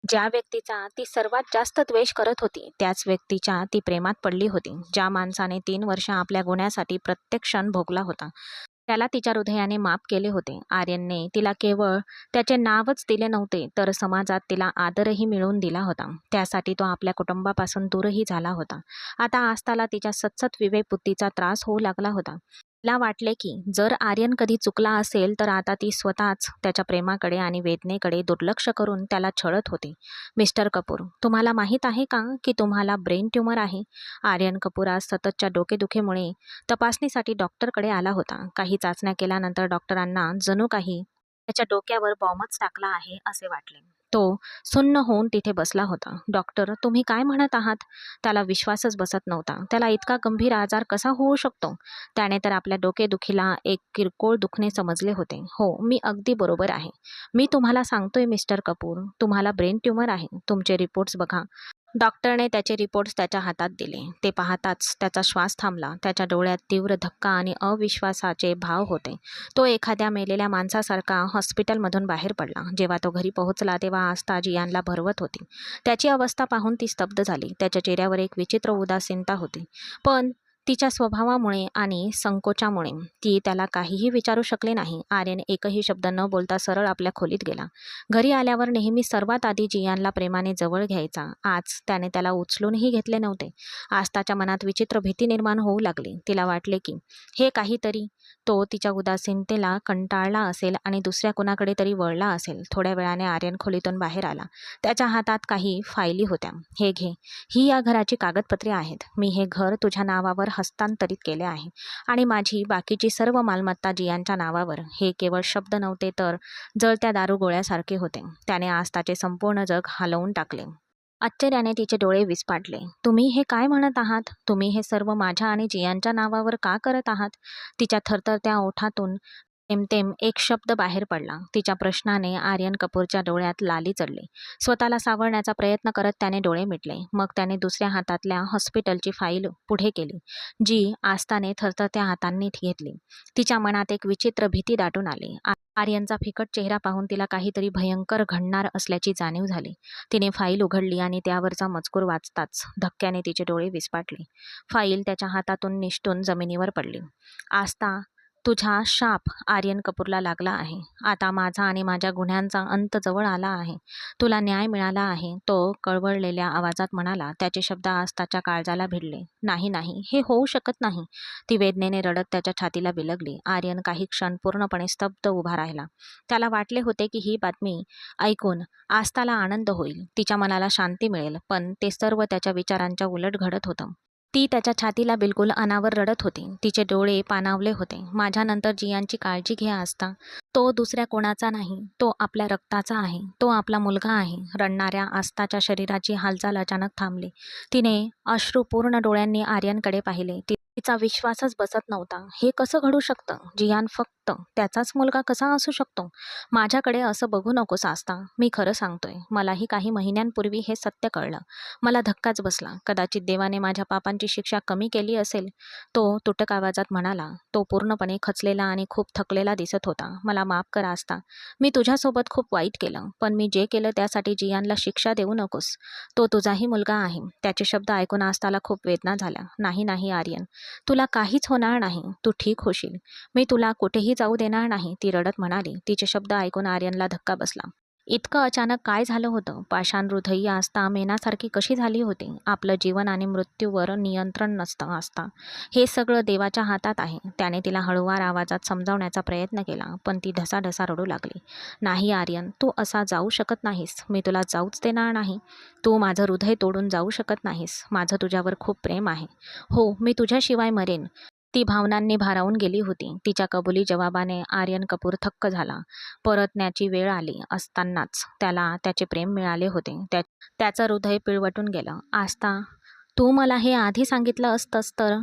ज्या व्यक्तीचा ती सर्वात जास्त द्वेष करत होती त्याच व्यक्तीच्या ती प्रेमात पडली होती. ज्या माणसाने 3 वर्ष आपल्या गुन्ह्यासाठी प्रत्येक क्षण भोगला होता, त्याला तिच्या हृदयाने माफ केले होते. आर्यनने तिला केवळ त्याचे नावच दिले नव्हते, तर समाजात तिला आदरही मिळवून दिला होता. त्यासाठी तो आपल्या कुटुंबापासून दूरही झाला होता. आता आस्थाला तिच्या सतसत विवेकबुद्धीचा त्रास होऊ लागला होता. तिला वाटले की जर आर्यन कधी चुकला असेल तर आता ती स्वतःच त्याच्या प्रेमाकडे आणि वेदनेकडे दुर्लक्ष करून त्याला छळत होती. मिस्टर कपूर, तुम्हाला माहीत आहे का की तुम्हाला ब्रेन ट्यूमर आहे? आर्यन कपूर आज सततच्या डोकेदुखीमुळे तपासणीसाठी डॉक्टरकडे आला होता. काही चाचण्या केल्यानंतर डॉक्टरांना जणू काही त्याच्या डोक्यावर बॉम्बच टाकला आहे असे वाटले. तो सुन्न होऊन तिथे बसला होता. डॉक्टर, तुम्ही काय म्हणत आहात? त्याला विश्वासच बसत नव्हता. त्याला इतका गंभीर आजार कसा होऊ शकतो? त्याने तर आपल्या डोकेदुखीला एक किरकोळ दुखणे समजले होते. हो, मी अगदी बरोबर आहे. मी तुम्हाला सांगतोय मिस्टर कपूर, तुम्हाला ब्रेन ट्यूमर आहे. तुमचे रिपोर्ट्स बघा. डॉक्टरने त्याचे रिपोर्ट्स त्याच्या हातात दिले. ते पाहताच त्याचा श्वास थांबला. त्याच्या डोळ्यात तीव्र धक्का आणि अविश्वासाचे भाव होते. तो एखाद्या मेलेल्या माणसासारखा हॉस्पिटलमधून बाहेर पडला. जेव्हा तो घरी पोहोचला तेव्हा आस्था जियानला भरवत होती. त्याची अवस्था पाहून ती स्तब्ध झाली. त्याच्या चेहऱ्यावर एक विचित्र उदासीनता होती, पण तिच्या स्वभावामुळे आणि संकोचामुळे ती त्याला काहीही विचारू शकले नाही. आर्यन एकही शब्द न बोलता सरळ आपल्या खोलीत गेला. घरी आल्यावर नेहमी सर्वात आधी जियानला प्रेमाने जवळ घ्यायचा. आज त्याने त्याला उचलूनही घेतले नव्हते. आस्थाच्या मनात विचित्र भीती निर्माण होऊ लागली. तिला वाटले की हे काहीतरी तो तिच्या उदासीनतेला कंटाळला असेल आणि दुसऱ्या कुणाकडे तरी वळला असेल. थोड्या वेळाने आर्यन खोलीतून बाहेर आला. त्याच्या हातात काही फायली होत्या. हे घे, ही या घराची कागदपत्रे आहेत. मी हे घर तुझ्या नावावर हस्तांतरित केले आहे आणि माझी बाकीची सर्व मालमत्ता जियानच्या नावावर. हे केवळ शब्द नव्हते तर जळत्या दारुगोळ्यासारखे होते. त्याने आस्थाचे संपूर्ण जग हलवून टाकले. आश्चर्याने तिचे डोळे विस्फारले. तुम्ही हे काय म्हणत आहात? तुम्ही हे सर्व माझ्या आणि जियांच्या नावावर का करत आहात? तिच्या थरथरत्या ओठातून जेमतेम एक शब्द बाहेर पडला. तिच्या प्रश्नाने आर्यन कपूरच्या डोळ्यात लाली चढली. स्वतःला सावरण्याचा प्रयत्न करत त्याने डोळे मिटले. मग त्याने दुसऱ्या हातातल्या हॉस्पिटलची फाईल पुढे केली, जी आस्थाने थरथरत्या हातांनी घेतली. तिच्या मनात एक विचित्र भीती दाटून आली. आर्यनचा फिकट चेहरा पाहून तिला काहीतरी भयंकर घडणार असल्याची जाणीव झाली. तिने फाईल उघडली आणि त्यावरचा मजकूर वाचताच धक्क्याने तिचे डोळे विस्फारले. फाईल त्याच्या हातातून निसटून जमिनीवर पडली. आस्था, तुझा शाप आर्यन कपूरला लागला आहे. आता माझा आणि माझ्या गुन्ह्यांचा अंत जवळ आला आहे. तुला न्याय मिळाला आहे, तो कळवळलेल्या आवाजात म्हणाला. त्याचे शब्द आस्थाच्या काळजाला भिडले. नाही नाही, हे होऊ शकत नाही. ती वेदनेने रडत त्याच्या छातीला बिलगली. आर्यन काही क्षण पूर्णपणे स्तब्ध उभा राहिला. त्याला वाटले होते की ही बातमी ऐकून आस्थाला आनंद होईल, तिच्या मनाला शांती मिळेल, पण ते सर्व त्याच्या विचारांच्या उलट घडत होतं. ती त्याच्या छातीला बिलकुल अनावर रडत होती. तिचे डोळे पाणावले होते. माझ्यानंतर जियांची काळजी घ्या आस्था. तो दुसऱ्या कोणाचा नाही, तो आपल्या रक्ताचा आहे, तो आपला मुलगा आहे. रडणाऱ्या आस्थाच्या शरीराची हालचाल अचानक थांबली. तिने अश्रुपूर्ण डोळ्यांनी आर्यनकडे पाहिले. तिचा विश्वासच बसत नव्हता. हे कसं घडू शकतं? जियान फक्त त्याचाच मुलगा कसा असू शकतो? माझ्याकडे असं बघू नकोस आस्था, मी खरं सांगतोय. मलाही काही महिन्यांपूर्वी हे सत्य कळलं. मला धक्काच बसला. कदाचित देवाने माझ्या पापांची शिक्षा कमी केली असेल, तो तुटक आवाजात म्हणाला. तो पूर्णपणे खचलेला आणि खूप थकलेला दिसत होता. मला माफ कर आस्था, मी तुझ्यासोबत खूप वाईट केलं, पण मी जे केलं त्यासाठी जियानला शिक्षा देऊ नकोस. तो तुझाही मुलगा आहे. त्याचे शब्द ऐकून आस्थाला खूप वेदना झाल्या. नाही नाही आर्यन, तुला काहीच होणार नाही, तू ठीक होशील. मी तुला कुठेही जाऊ देणार नाही, ती रडत म्हणाली. तिचे शब्द ऐकून आर्यनला धक्का बसला. इतकं अचानक काय झालं होतं? पाषाण हृदयी आस्था मेनासारखी कशी झाली होती? आपलं जीवन आणि मृत्यूवर नियंत्रण नसतं आस्था. हे सगळं देवाच्या हातात आहे. त्याने तिला हळुवार आवाजात समजावण्याचा प्रयत्न केला, पण ती ढसाढसा रडू लागली. नाही आर्यन, तू असा जाऊ शकत नाहीस. मी तुला जाऊच देणार नाही. तू माझं हृदय तोडून जाऊ शकत नाहीस. माझं तुझ्यावर खूप प्रेम आहे. हो, मी तुझ्याशिवाय मरेन. ती भावनांनी भारावून गेली होती. तिच्या कबुली जवाबाने आर्यन कपूर थक्क झाला. परतण्याची वेळ आली असतानाच त्याला त्याचे प्रेम मिळाले होते. त्याचं हृदय पिळवटून गेलं. आस्था, तू मला हे आधी सांगितलं असतंस तर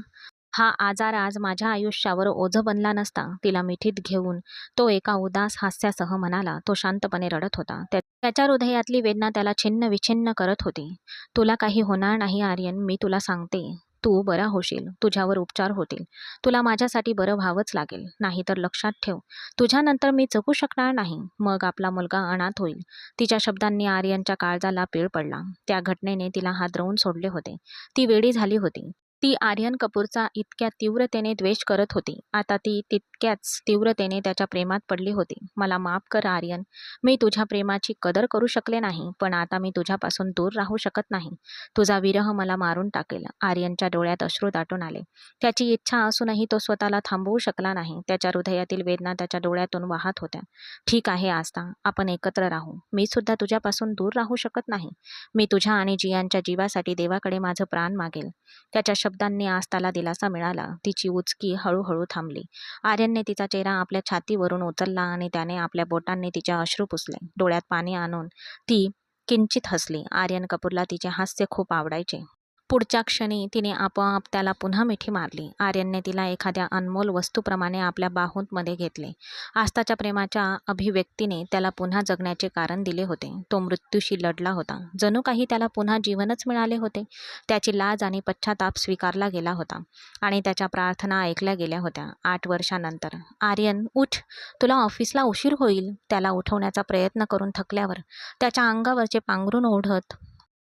हा आजार आज माझ्या आयुष्यावर ओझं बनला नसता. तिला मिठीत घेऊन तो एका उदास हास्यासह म्हणाला. तो शांतपणे रडत होता. त्याच्या हृदयातली वेदना त्याला छिन्न विछिन्न करत होती. तुला काही होणार नाही आर्यन, मी तुला सांगते. तू बरा होशील. तुझ्यावर उपचार होतील. तुला माझ्यासाठी बरं व्हावंच लागेल. नाहीतर लक्षात ठेव, तुझ्यानंतर मी जगू शकणार नाही. मग आपला मुलगा अनाथ होईल. तिच्या शब्दांनी आर्यनच्या काळजाला पीळ पडला. त्या घटनेने तिला हादरवून सोडले होते. ती वेडी झाली होती. ती आर्यन कपूरचा इतक्या तीव्रतेने द्वेष करत होती. आता ती तितक्याच तीव्रतेने त्याच्या प्रेमात पडली होती. मला माफ कर आर्यन, मी तुझ्या प्रेमाची कदर करू शकले नाही, पण आता मी तुझ्यापासून दूर राहू शकत नाही. तुझा विरह मला मारून टाकेल. आर्यनच्या डोळ्यात अश्रू दाटून आले. त्याची इच्छा असूनही तो स्वतःला थांबवू शकला नाही. त्याच्या हृदयातील वेदना त्याच्या डोळ्यातून वाहत होत्या. ठीक आहे आस्था, आपण एकत्र राहू. मी सुद्धा तुझ्यापासून दूर राहू शकत नाही. मी तुझ्या आणि जियांच्या जीवासाठी देवाकडे माझं प्राण मागेल. त्याच्या शब्दांनी आस्थाला दिलासा मिळाला. तिची उचकी हळूहळू थांबली. आर्यनने तिचा चेहरा आपल्या छातीवरून उचलला आणि त्याने आपल्या बोटांनी तिचे अश्रू पुसले. डोळ्यात पाणी आणून ती किंचित हसली. आर्यन कपूरला तिचे हास्य खूप आवडायचे. पुढच्या क्षणी तिने आपोआप त्याला पुन्हा मिठी मारली. आर्यनने तिला एखाद्या अनमोल वस्तूप्रमाणे आपल्या बाहूंमध्ये घेतले. आस्थाच्या प्रेमाच्या अभिव्यक्तीने त्याला पुन्हा जगण्याचे कारण दिले होते. तो मृत्यूशी लढला होता. जणू काही त्याला पुन्हा जीवनच मिळाले होते. त्याची लाज आणि पश्चाताप स्वीकारला गेला होता आणि त्याच्या प्रार्थना ऐकल्या गेल्या होत्या. 8 वर्षांनंतर. आर्यन, उठ, तुला ऑफिसला उशीर होईल. त्याला उठवण्याचा प्रयत्न करून थकल्यावर त्याच्या अंगावरचे पांघरूण ओढत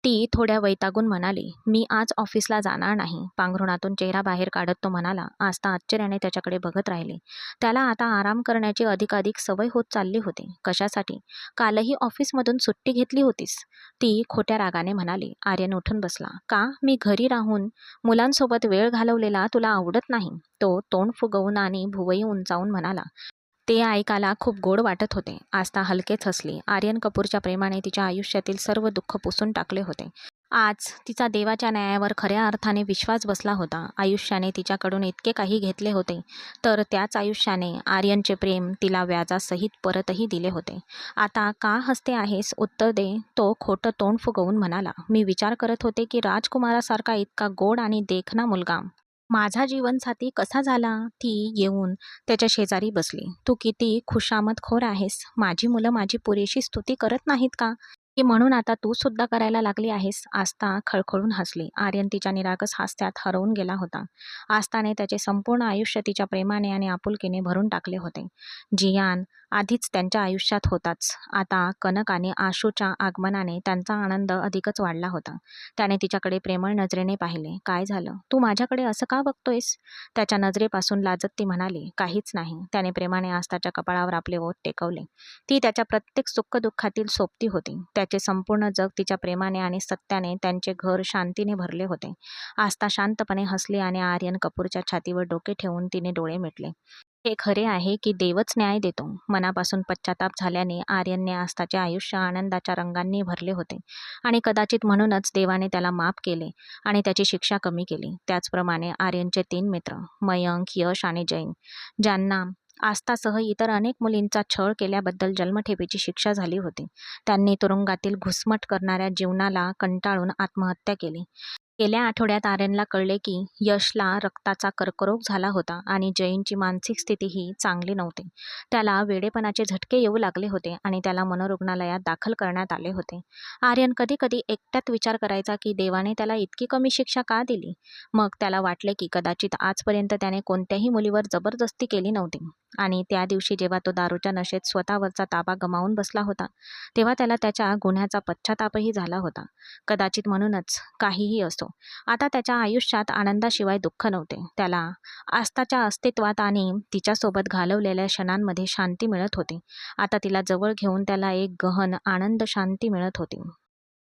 ती थोड्या वैतागून म्हणाली. मी आज ऑफिसला जाणार नाही. पांघरुणातून चेहरा बाहेर काढत तो म्हणाला. आस्था आश्चर्याने त्याच्याकडे बघत राहिली. त्याला आता आराम करण्याची अधिकाधिक सवय होत चालली होती. कशासाठी? कालही ऑफिसमधून सुट्टी घेतली होतीस? ती खोट्या रागाने म्हणाली. आर्यन उठून बसला. का? मी घरी राहून मुलांसोबत वेळ घालवलेला तुला आवडत नाही? तो तोंड फुगवून आणि भुवई उंचावून म्हणाला. ते ऐकायला खूप गोड वाटत होते. आस्था हलकेच हसली. आर्यन कपूरच्या प्रेमाने तिच्या आयुष्यातील सर्व दुःख पुसून टाकले होते. आज तिचा देवाच्या न्यायावर खऱ्या अर्थाने विश्वास बसला होता. आयुष्याने तिच्याकडून इतके काही घेतले होते, तर त्याच आयुष्याने आर्यनचे प्रेम तिला व्याजासहित परतही दिले होते. आता का हसते आहेस? उत्तर दे. तो खोटं तोंड फुगवून म्हणाला. मी विचार करत होते की राजकुमारासारखा इतका गोड आणि देखणा मुलगा माझा जीवनसाथी कसा झाला? ती येऊन त्याच्या शेजारी बसली. तू किती खुशामतखोर आहेस. माझी मुलं माझी पुरेशी स्तुती करत नाहीत का? की म्हणून आता तू सुद्धा करायला लागली आहेस? आस्था खळखळून हसली. आर्यन तिच्या निरागस हास्यात हरवून गेला होता. आस्थाने त्याचे संपूर्ण आयुष्य तिच्या प्रेमाने आणि आपुलकीने भरून टाकले होते. जियान आधीच त्यांच्या आयुष्यात होताच. आता कनक आणि आशूच्या आगमनाने त्यांचा आनंद अधिकच वाढला होता. त्याने तिच्याकडे प्रेमळ नजरेने पाहिले. काय झालं? तू माझ्याकडे असं का बघतोयस? त्याच्या नजरेपासून लाजत ती म्हणाली, काहीच नाही. त्याने प्रेमाने आस्थाच्या कपाळावर आपले ओठ टेकवले. ती त्याच्या प्रत्येक सुखदुःखातील सोबती होती. त्याचे संपूर्ण जग तिच्या प्रेमाने आणि सत्याने त्यांचे घर शांतीने भरले होते. आस्था शांतपणे हसली आणि आर्यन कपूरच्या छातीवर डोके ठेवून तिने डोळे मिटले. हे खरे आहे की देवच न्याय देतो. मनापासून पश्चाताप झाल्याने आर्यनने आस्थाचे आयुष्य आनंदाच्या रंगांनी भरले होते आणि कदाचित म्हणूनच देवाने त्याला माफ केले आणि त्याची शिक्षा कमी केली. त्याचप्रमाणे आर्यनचे 3 मित्र मयंक, यश आणि जैन, ज्यांना आस्थासह इतर अनेक मुलींचा छळ केल्याबद्दल जन्मठेपेची शिक्षा झाली होती, त्यांनी तुरुंगातील घुसमट करणाऱ्या जीवनाला कंटाळून आत्महत्या केली. गेल्या आठवड्यात आर्यनला कळले की यशला रक्ताचा कर्करोग झाला होता आणि जैनची मानसिक स्थितीही चांगली नव्हती. त्याला वेडेपणाचे झटके येऊ लागले होते आणि त्याला मनोरुग्णालयात दाखल करण्यात आले होते. आर्यन कधी कधी एकट्यात विचार करायचा की देवाने त्याला इतकी कमी शिक्षा का दिली. मग त्याला वाटले की कदाचित आजपर्यंत त्याने कोणत्याही मुलीवर जबरदस्ती केली नव्हती आणि त्या दिवशी जेव्हा तो दारूच्या नशेत स्वतःवरचा ताबा गमावून बसला होता, तेव्हा त्याला त्याच्या गुन्ह्याचा पश्चातापही झाला होता. कदाचित म्हणूनच, काहीही असो, आता त्याच्या आयुष्यात आनंदाशिवाय दुःख नव्हते. त्याला आस्थाच्या अस्तित्वात आणि तिच्यासोबत घालवलेल्या क्षणांमध्ये शांती मिळत होती. आता तिला जवळ घेऊन त्याला एक गहन आनंद शांती मिळत होती.